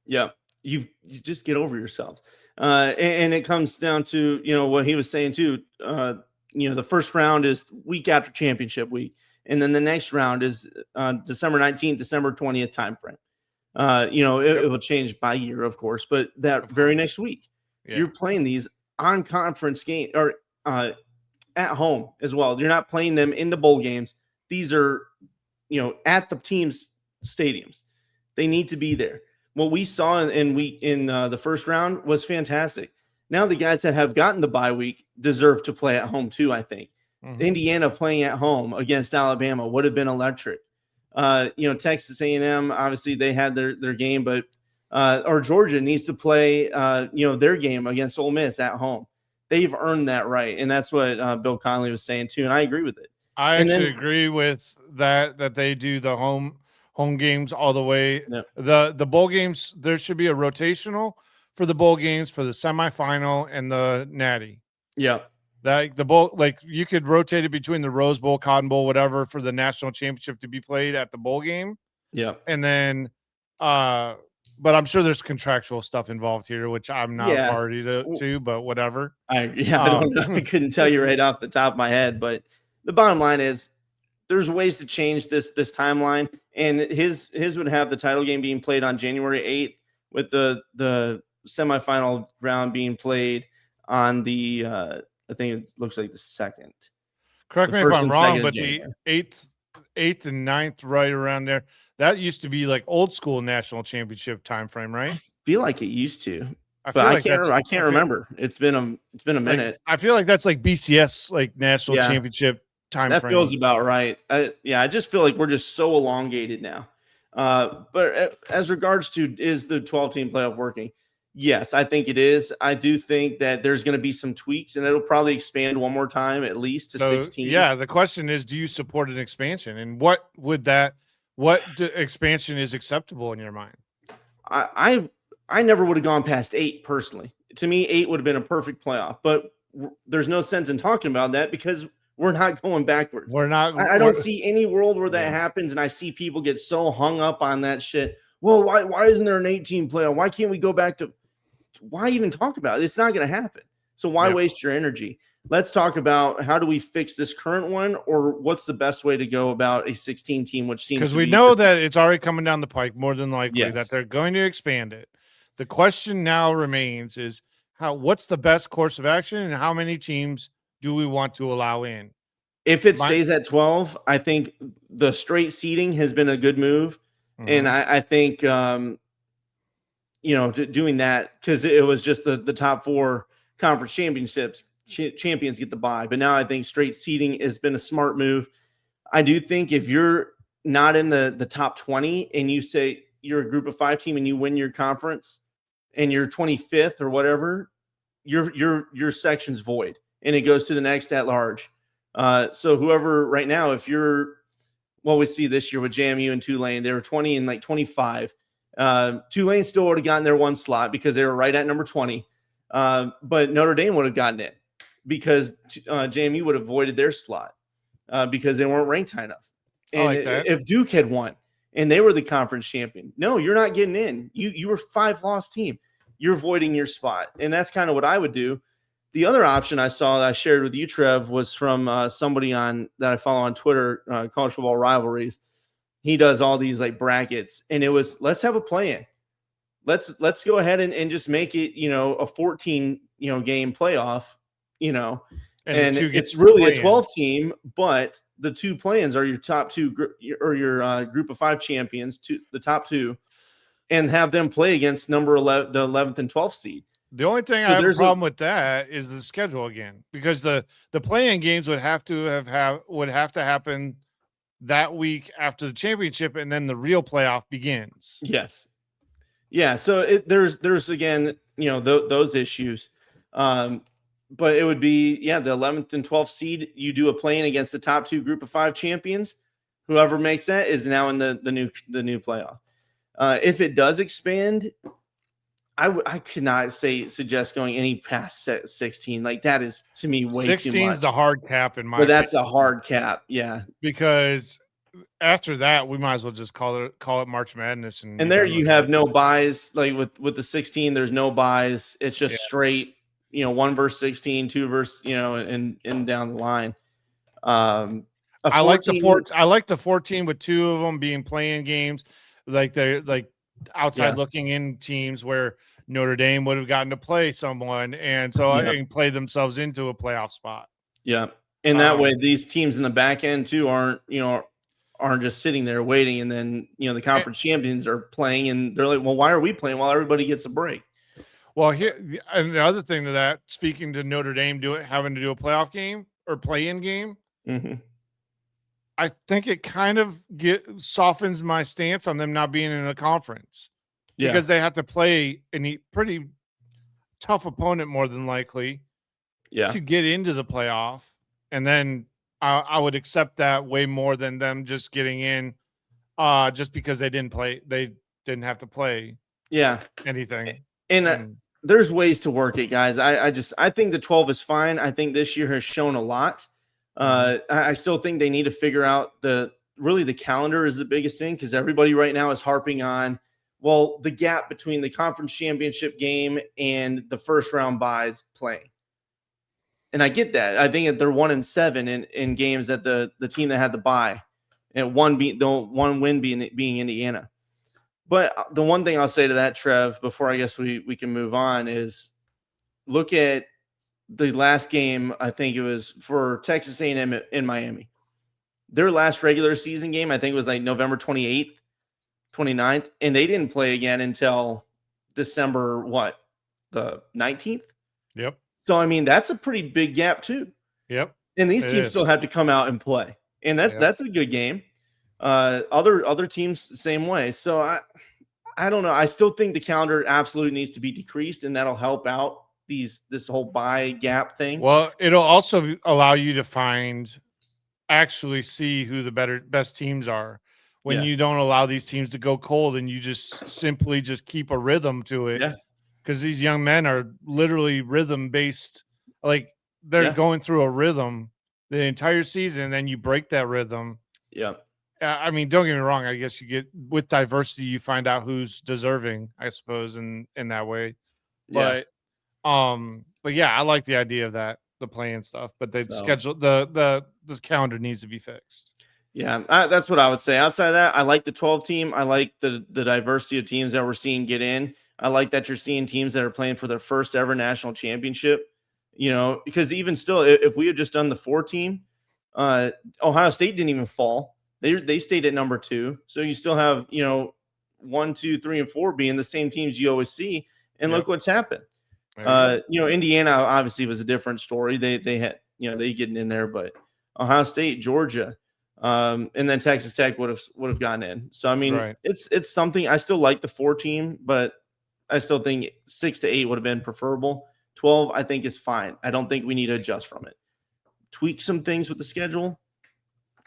Yeah. You just get over yourselves. And it comes down to, what he was saying too. The first round is week after championship week. And then the next round is December 19th, December 20th timeframe. It will change by year, of course, but that very next week, you're playing these on conference game or at home as well. You're not playing them in the bowl games. These are, at the team's stadiums. They need to be there. What we saw in the first round was fantastic. Now the guys that have gotten the bye week deserve to play at home too, I think. Mm-hmm. Indiana playing at home against Alabama would have been electric. Texas A&M, obviously they had their game, but or Georgia needs to play, their game against Ole Miss at home. They've earned that right, and that's what Bill Connolly was saying too, and I agree with it. I And actually then, agree with that they do the home games all the way. yeah, The bowl games, there should be a rotational for the bowl games for the semifinal and the Natty. yeah, That the bowl, like you could rotate it between the Rose Bowl, Cotton Bowl, whatever, for the national championship to be played at the bowl game. yeah, And then but I'm sure there's contractual stuff involved here, which I'm not a yeah. party to, but whatever. I don't know. I couldn't tell you right off the top of my head, but the bottom line is there's ways to change this timeline, and his would have the title game being played on January 8th, with the semifinal round being played on the I think it looks like the second. Correct The me if first I'm and wrong, second of but the January. eighth and 9th, right around there, that used to be like old school national championship time frame, I right? feel like it used to, I but feel like that's I can't remember. It's been a like minute. I feel like that's like BCS, like national Yeah. championship time That frame. feels about right. I just feel like we're just so elongated now. But as regards to, is the 12-team playoff working? Yes, I think it is. I do think that there's going to be some tweaks, and it'll probably expand one more time at least to 16. Yeah, the question is, do you support an expansion, and what expansion is acceptable in your mind? I never would have gone past 8 personally. To me, 8 would have been a perfect playoff, but there's no sense in talking about that because we're not going backwards. We're not. I don't see any world where that happens, and I see people get so hung up on that shit. Well, why isn't there an 18 playoff? Why can't we go back to? Why even talk about it? It's not going to happen. So why waste your energy? Let's talk about how do we fix this current one, or what's the best way to go about a 16 team, which seems because to we be know that it's already coming down the pike, more than likely that Yes. they're going to expand it. The question now remains is what's the best course of action, and how many teams do we want to allow in? If it stays at 12, I think the straight seeding has been a good move. And I think, doing that, because it was just the top 4 conference championships champions get the bye. But now I think straight seeding has been a smart move. I do think if you're not in the top 20 and you say you're a group of 5 team and you win your conference and you're 25th or whatever, your section's void and it goes to the next at large. So whoever right now, if you're, well, we see this year with JMU and Tulane, they were 20 and like 25. Tulane still would have gotten their one slot because they were right at number 20. But Notre Dame would have gotten it because JMU would have avoided their slot because they weren't ranked high enough. And if Duke had won and they were the conference champion, no, you're not getting in. You were 5-loss team. You're avoiding your spot. And that's kind of what I would do. The other option I saw that I shared with you, Trev, was from somebody that I follow on Twitter, College Football Rivalries. He does all these like brackets, and it was, let's have a play-in. Let's go ahead and just make it, a 14, game playoff, and it's really a 12 team, but the 2 play-ins are your top 2 or your group of 5 champions, the top 2, and have them play against number 11, the 11th and 12th seed. The only thing I have a problem with that is the schedule again, because the play-in games would have to happen that week after the championship, and then the real playoff begins. Yes. Yeah. So there's again, those issues. But it would be, the 11th and 12th seed. You do a play-in against the top 2 group of 5 champions. Whoever makes that is now in the new playoff. If it does expand, I could not suggest going any past 16. Like that is, to me, way too much. 16 is the hard cap in my opinion. That's a hard cap. Yeah. Because after that, we might as well just call it March Madness. And there you have no buys. Like with the 16, there's no buys. It's just straight, 1 versus 16, 2 versus, and down the line. I like the 14 with 2 of them being playing games. Like they're like outside looking in teams where Notre Dame would have gotten to play someone and and play themselves into a playoff spot. Yeah. And that way these teams in the back end too aren't just sitting there waiting, and then the conference champions are playing and they're like, well, why are we playing while everybody gets a break? Well, here, and the other thing to that, speaking to Notre Dame having to do a playoff game or play-in game, I think it kind of softens my stance on them not being in a conference. because they have to play a pretty tough opponent more than likely to get into the playoff. And then I would accept that way more than them just getting in just because they didn't have to play anything. And there's ways to work it, guys. I think the 12 is fine. I think this year has shown a lot. I still think they need to figure out the calendar is the biggest thing, because everybody right now is harping on, well, the gap between the conference championship game and the first round buys playing. And I get that. I think that they're 1-7 in games that the team that had the bye, and one win being Indiana. But the one thing I'll say to that, Trev, before I guess we can move on, is look at the last game. I think it was for Texas A&M in Miami. Their last regular season game, I think it was like November 28th, 29th, and they didn't play again until December, the 19th? Yep. So, I mean, that's a pretty big gap too. Yep. And these teams still have to come out and play. And that's a good game. Other teams, same way. So, I don't know. I still think the calendar absolutely needs to be decreased, and that'll help out this whole buy gap thing. Well, it'll also allow you to actually see who the best teams are when you don't allow these teams to go cold, and you just simply keep a rhythm to it. Yeah. Because these young men are literally rhythm based. Like they're going through a rhythm the entire season, and then you break that rhythm. Yeah. I mean, don't get me wrong. I guess you get with diversity, you find out who's deserving, I suppose, in that way. But yeah, I like the idea of that, the playing stuff. But the schedule, this calendar needs to be fixed. Yeah, that's what I would say. Outside of that, I like the 12 team. I like the diversity of teams that we're seeing get in. I like that you're seeing teams that are playing for their first ever national championship. Because even still, if we had just done the 4 team, Ohio State didn't even fall. They stayed at number 2. So you still have, 1, 2, 3, and 4 being the same teams you always see. And look what's happened. Indiana obviously was a different story. They had, they getting in there, but Ohio State, Georgia, and then Texas Tech would have gotten in. So I mean, it's something. I still like the 4 team, but I still think 6 to 8 would have been preferable. 12, I think, is fine. I don't think we need to adjust from it. Tweak some things with the schedule,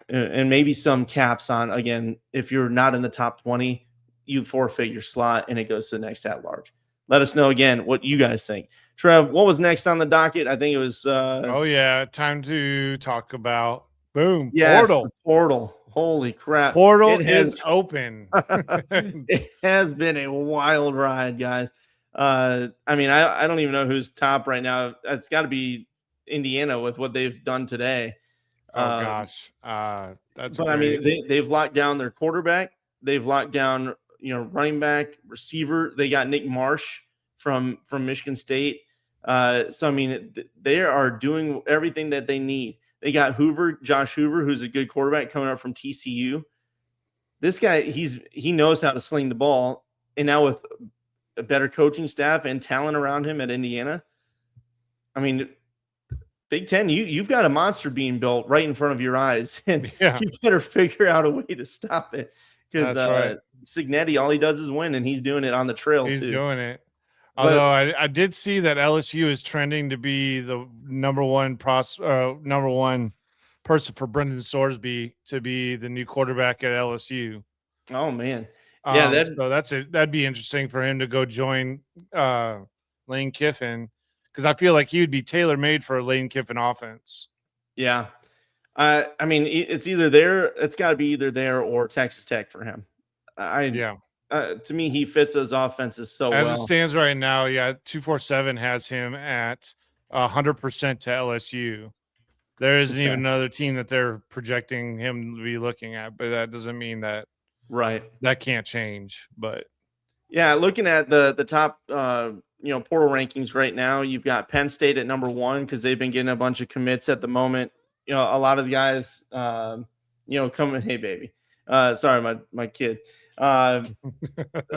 and maybe some caps on, again, if you're not in the top 20, you forfeit your slot and it goes to the next at large. Let us know again what you guys think. Trev, what was next on the docket? I think it was time to talk about portal. Holy crap. Portal is open. It has been a wild ride, guys. I mean, I don't even know who's top right now. It's got to be Indiana with what they've done today. That's but great. I mean, they've locked down their quarterback. They've locked down, running back, receiver. They got Nick Marsh from Michigan State. So I mean, they are doing everything that they need. They got Josh Hoover, who's a good quarterback coming up from TCU. This guy, he knows how to sling the ball, and now with a better coaching staff and talent around him at Indiana, I mean, Big Ten, you've got a monster being built right in front of your eyes, and you better figure out a way to stop it. Because Cignetti, all he does is win, and he's doing it on the trail. He's doing it. Although I did see that LSU is trending to be the number one person for Brendan Sorsby to be the new quarterback at LSU. Oh man, so that'd be interesting for him to go join Lane Kiffin, because I feel like he would be tailor made for a Lane Kiffin offense. Yeah, I mean, it's got to be either there or Texas Tech for him. To me, he fits those offenses so well. As it stands right now, 247 has him at 100% to LSU. There isn't even another team that they're projecting him to be looking at, but that doesn't mean that that can't change. But yeah, looking at the top portal rankings right now, you've got Penn State at number 1 because they've been getting a bunch of commits at the moment. A lot of the guys coming. Hey baby, sorry, my kid.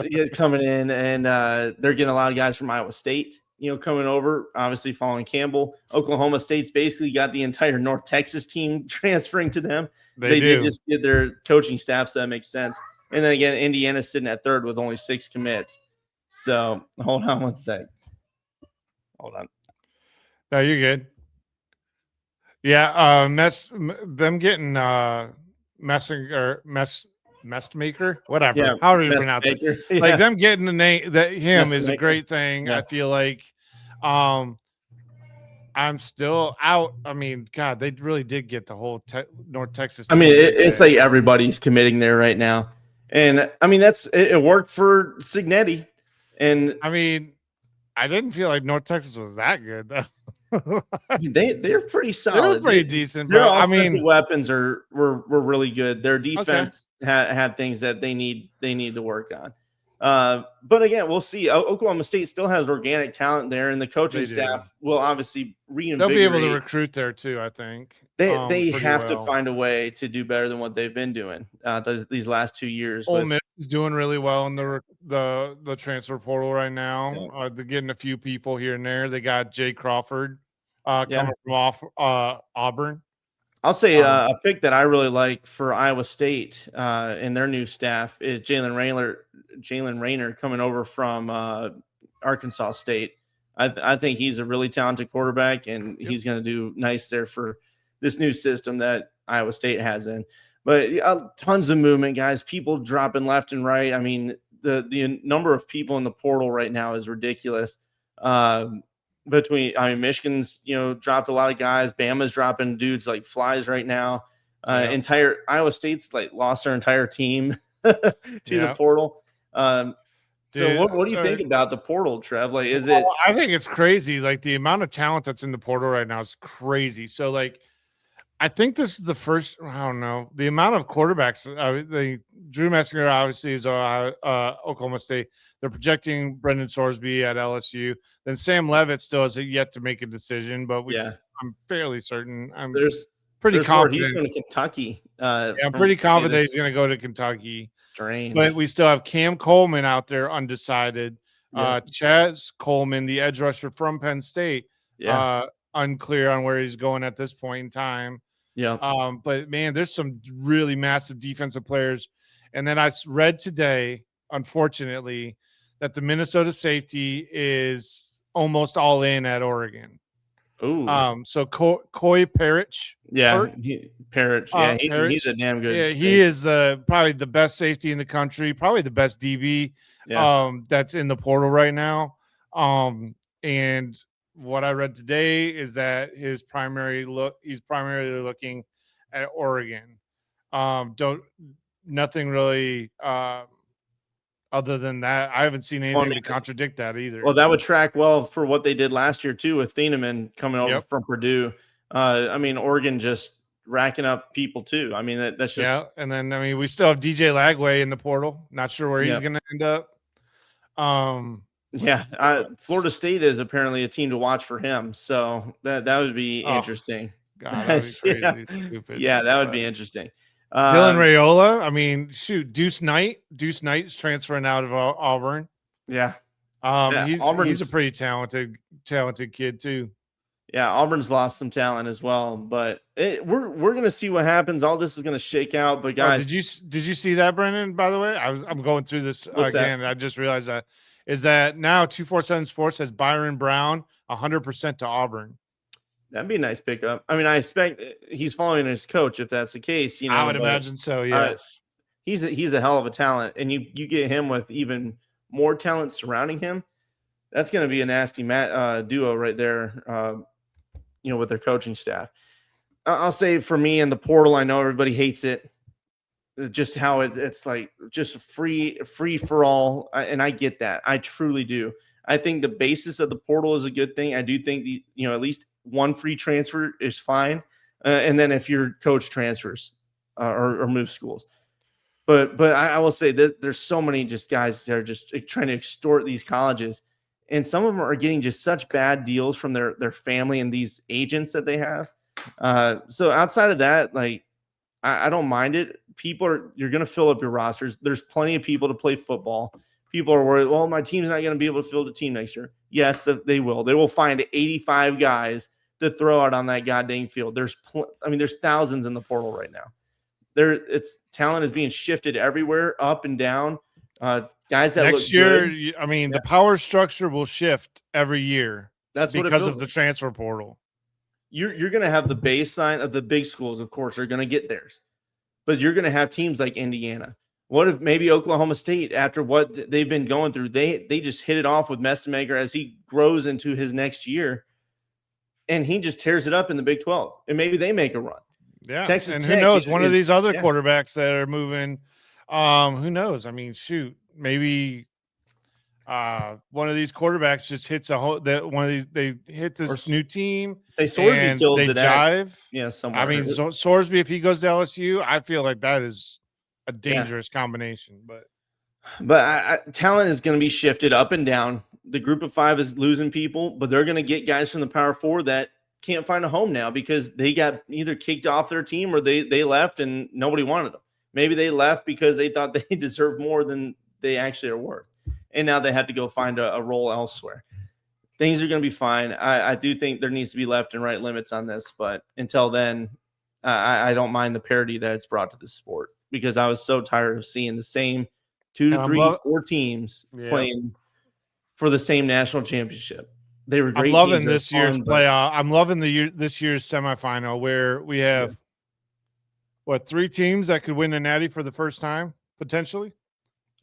He's coming in, and they're getting a lot of guys from Iowa State, coming over, obviously following Campbell. Oklahoma State's basically got the entire North Texas team transferring to them. They did just get their coaching staff, so that makes sense. And then again, Indiana's sitting at 3rd with only 6 commits. So hold on one sec. Hold on. No, you're good. Yeah, them getting Messmaker, whatever. Yeah, How do you pronounce it? Yeah. Like them getting the name that him is a Messmaker. great thing. Yeah. I feel like I'm still out. I mean, God, they really did get the whole North Texas team. I mean, it's like everybody's committing there right now. And I mean, it worked for Signetti. And I mean, I didn't feel like North Texas was that good though. they're pretty solid. They were pretty decent. Their But offensive I mean, weapons were really good. Their defense had things that they need to work on. But again, we'll see. Oklahoma State still has organic talent there, and the coaching staff will obviously reinvigorate. They'll be able to recruit there too. I think they have to find a way to do better than what they've been doing these last 2 years. Ole Miss is doing really well in the transfer portal right now. Yeah. They're getting a few people here and there. They got Jay Crawford coming from Auburn. I'll say a pick that I really like for Iowa State and their new staff is Jalen Rayner coming over from Arkansas State. I think he's a really talented quarterback, and he's going to do nice there for this new system that Iowa State has in. But tons of movement, guys. People dropping left and right. I mean, the number of people in the portal right now is ridiculous. Michigan's dropped a lot of guys. Bama's dropping dudes like flies right now. Entire Iowa State's like lost their entire team to the portal. So what do you think about the portal, Trev? Like, is it? I think it's crazy. Like the amount of talent that's in the portal right now is crazy. So like, I think this is the first. I don't know the amount of quarterbacks. Drew Messinger obviously is Oklahoma State. They're projecting Brendan Sorsby at LSU. Then Sam Leavitt still has yet to make a decision, but I'm fairly certain. I'm pretty confident he's going to Kentucky. I'm pretty confident he's going to go to Kentucky. Strange. But we still have Cam Coleman out there undecided. Chaz Coleman, the edge rusher from Penn State, unclear on where he's going at this point in time. Yeah. But man, there's some really massive defensive players. And then I read today, unfortunately, that the Minnesota safety is almost all in at Oregon. Ooh. So Coy Parrish. Parrish. Yeah, he's a damn good. Yeah, safety. He is probably the best safety in the country, probably the best DB that's in the portal right now. And what I read today is that he's primarily looking at Oregon. Nothing really other than that. I haven't seen anything to contradict that either. Well, that would track well for what they did last year too, with Thieneman coming over from Purdue. I mean, Oregon just racking up people too. I mean, that's just And then we still have DJ Lagway in the portal. Not sure where he's going to end up. Florida State is apparently a team to watch for him, so that would be interesting. God, that would be crazy. Stupid. Yeah, that would be interesting. Dylan Raiola. I mean, shoot, Deuce Knight is transferring out of Auburn. Yeah. He's a pretty talented kid too. Yeah, Auburn's lost some talent as well, but we're gonna see what happens. All this is gonna shake out. But guys, did you see that, Brendan? By the way, I'm going through this again. And I just realized that now 247 Sports has Byron Brown 100% to Auburn. That'd be a nice pickup. I mean, I expect he's following his coach if that's the case. I would imagine so. Yes, he's a hell of a talent, and you get him with even more talent surrounding him. That's going to be a nasty duo right there. With their coaching staff. I'll say for me in the portal, I know everybody hates it. Just how it's like just free for all, and I get that. I truly do. I think the basis of the portal is a good thing. I do think at least one free transfer is fine, and then if your coach transfers or moves schools. But I will say that there's so many just guys that are just trying to extort these colleges, and some of them are getting just such bad deals from their family and these agents that they have. So outside of that, like I don't mind it. You're going to fill up your rosters. There's plenty of people to play football. People are worried, well, my team's not going to be able to field a team next year. Yes, they will. They will find 85 guys to throw out on that goddamn field. There's thousands in the portal right now. Talent is being shifted everywhere, up and down. guys that next look year, good. I mean, the power structure will shift every year. That's what it because feels of the like. transfer portal. You're going to have the baseline of the big schools, of course, are going to get theirs, but you're going to have teams like Indiana. What if maybe Oklahoma State, after what they've been going through, they just hit it off with Mestemaker as he grows into his next year, and he just tears it up in the Big 12, and maybe they make a run. Yeah, Texas and Tech who knows? One of these other yeah. quarterbacks that are moving, who knows? I mean, shoot, maybe one of these quarterbacks just hits a whole that one of these they hit this new team. Say Sorsby and kills they it jive. somewhere. I mean, Sorsby, if he goes to LSU, I feel like that is a dangerous combination. But talent is going to be shifted up and down. The group of 5 is losing people, but they're going to get guys from the Power 4 that can't find a home now because they got either kicked off their team or they left and nobody wanted them. Maybe they left because they thought they deserved more than they actually are worth, and now they have to go find a role elsewhere. Things are going to be fine. I do think there needs to be left and right limits on this, but until then, I don't mind the parity that it's brought to the sport because I was so tired of seeing the same 2 to 3, 4 teams playing for the same national championship. They were great. I'm loving teams. this year's playoff. I'm loving this year's semifinal where we have 3 teams that could win a natty for the first time potentially.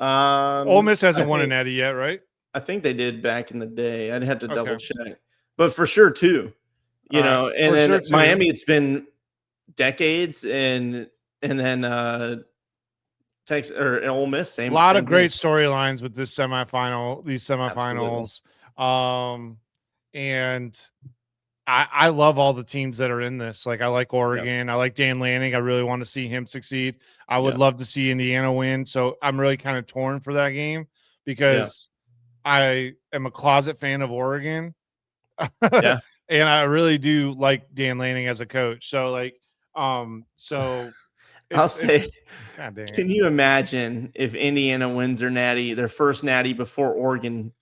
Ole Miss hasn't won a natty yet, right? I think they did back in the day. I'd have to double check, but for sure 2. You know, and then Miami, it's been decades, and then Texas or Ole Miss, same. A lot of great storylines with this semifinal, these semifinals. And I love all the teams that are in this. Like I like Oregon. Yep. I like Dan Lanning. I really want to see him succeed. I would love to see Indiana win. So I'm really kind of torn for that game because I am a closet fan of Oregon. Yeah. And I really do like Dan Lanning as a coach. So so I'll say, can you imagine if Indiana wins their first natty before Oregon?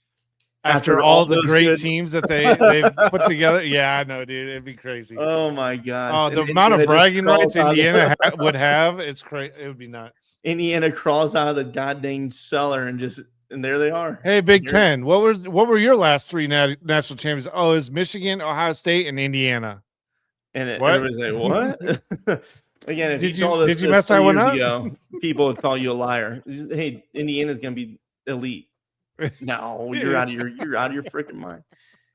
After all the great teams that they've put together. Yeah, I know, dude. It'd be crazy. Oh, my gosh. The amount of bragging rights Indiana would have, it's crazy. It would be nuts. Indiana crawls out of the goddamn cellar and there they are. Hey, Big Ten, what were your last 3 national champions? Oh, it was Michigan, Ohio State, and Indiana. And everybody's like, what? Again, if you told us did you mess that one up? Ago, people would call you a liar. Hey, Indiana's going to be elite. No, you're out of your freaking mind.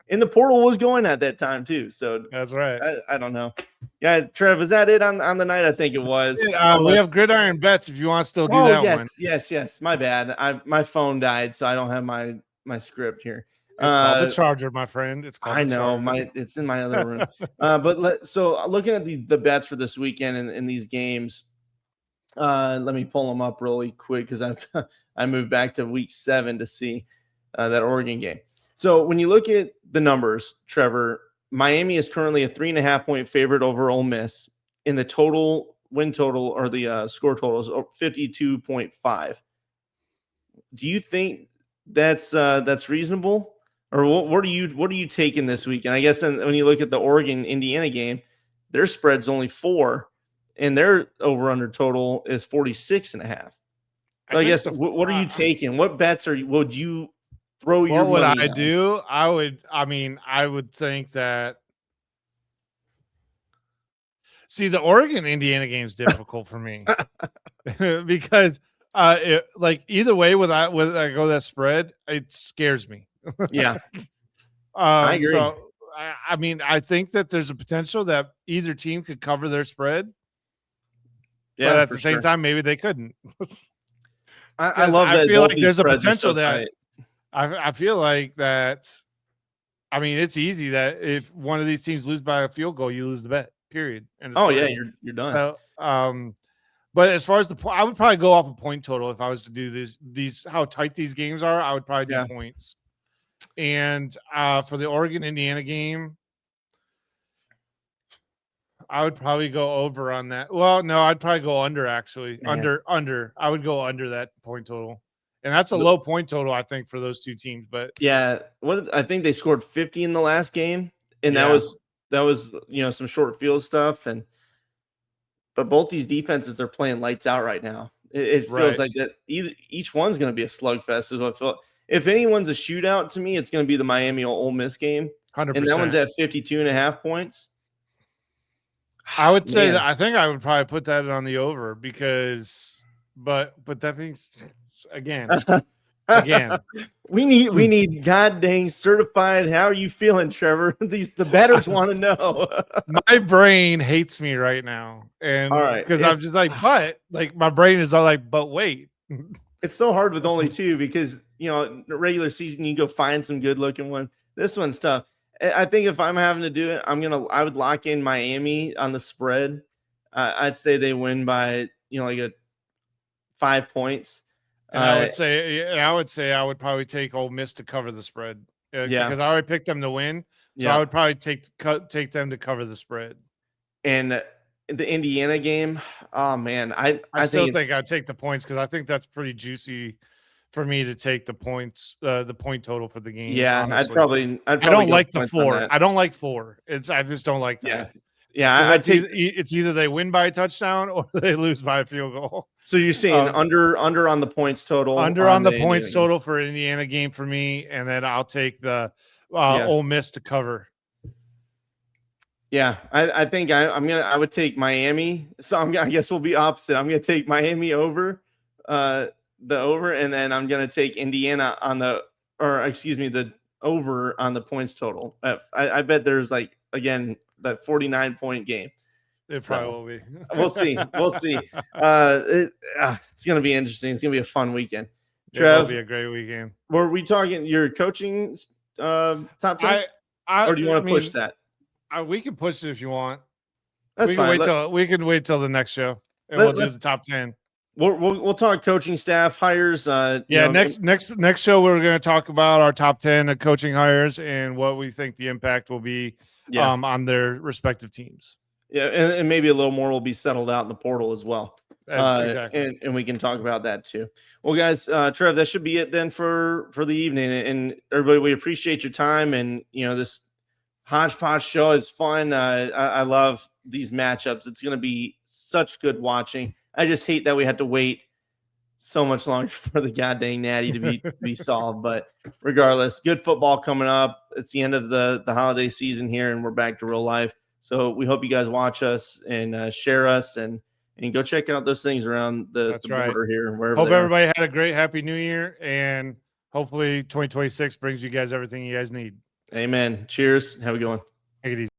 And the portal was going at that time too. So that's right. I don't know. Guys, Trev, is that it on the night? I think it was. We have gridiron bets if you want to still do that one. Yes. My bad. My phone died, so I don't have my script here. It's called the charger, my friend. It's called it's in my other room. So looking at the bets for this weekend in these games, let me pull them up really quick because I moved back to week 7 to see that Oregon game. So when you look at the numbers, Trevor, Miami is currently a 3.5 point favorite over Ole Miss. In the total win total or the score total is 52.5. Do you think that's reasonable, or what are you taking this week? And I guess when you look at the Oregon Indiana game, their spread's only 4, and their over under total is 46.5. So I guess what are you taking? What bets would you throw your money on? What would I do? I would think that. See, the Oregon Indiana game is difficult for me because either way, with I go that spread, it scares me. Yeah, I agree. So I think that there's a potential that either team could cover their spread. Yeah, but at the same time, maybe they couldn't. I love that. I feel like there's a potential that I feel like that. I mean, it's easy that if one of these teams lose by a field goal, you lose the bet. Period. And you're done. So, but as far as I would probably go off a point total if I was to do these how tight these games are. I would probably do points. And for the Oregon Indiana game, I would probably go over on that. Well, no, I'd probably go under actually. Man. Under. I would go under that point total. And that's a low point total, I think, for those two teams. But I think they scored 50 in the last game, and that was some short field stuff. But both these defenses are playing lights out right now. It feels like that each one's going to be a slugfest. Is what I feel. If anyone's a shootout to me, it's going to be the Miami Ole Miss game. 100%. And that one's at 52.5 points. I would say that I think I would probably put that on the over because, but that means again, we need god dang certified. How are you feeling, Trevor? The bettors want to know. My brain hates me right now, and because I'm just like, but like my brain is all like, but wait. It's so hard with only two because regular season you can go find some good looking one. This one's tough. I think if I'm having to do it, I would lock in Miami on the spread. I'd say they win by like a 5 points. And I would say I would probably take Ole Miss to cover the spread. Because I already picked them to win, so I would probably take them to cover the spread. And the Indiana game, oh man, I still think I'd take the points because I think that's pretty juicy for me to take the points, the point total for the game. Yeah, honestly. I don't like the 4. I don't like 4. I just don't like that. Yeah. It's either they win by a touchdown or they lose by a field goal. So you're saying under on the points total, on the points total for Indiana game for me, and then I'll take the Ole Miss to cover. Yeah, I think I would take Miami. So I guess we'll be opposite. I'm gonna take Miami over, the over, and then I'm gonna take Indiana the over on the points total. I bet there's again that 49-point game. It probably will be. We'll see. It's gonna be interesting. It's gonna be a fun weekend. Trev, it'll be a great weekend. Were we talking your coaching top 10? Or do you want to push that? We can push it if you want. That's fine. We can wait till the next show, and we'll do the top 10. We'll talk coaching staff hires. Next show we're going to talk about our top 10 of coaching hires and what we think the impact will be on their respective teams. Yeah, and maybe a little more will be settled out in the portal as well. Exactly. And we can talk about that too. Well, guys, Trev, that should be it then for the evening. And everybody, we appreciate your time. And this hodgepodge show is fun. I love these matchups. It's going to be such good watching. I just hate that we had to wait so much longer for the goddamn natty to be solved. But regardless, good football coming up. It's the end of the holiday season here, and we're back to real life. So we hope you guys watch us and share us and go check out those things around the border here. Hope everybody had a great Happy New Year, and hopefully 2026 brings you guys everything you guys need. Amen. Cheers. Have a good one. Take it easy.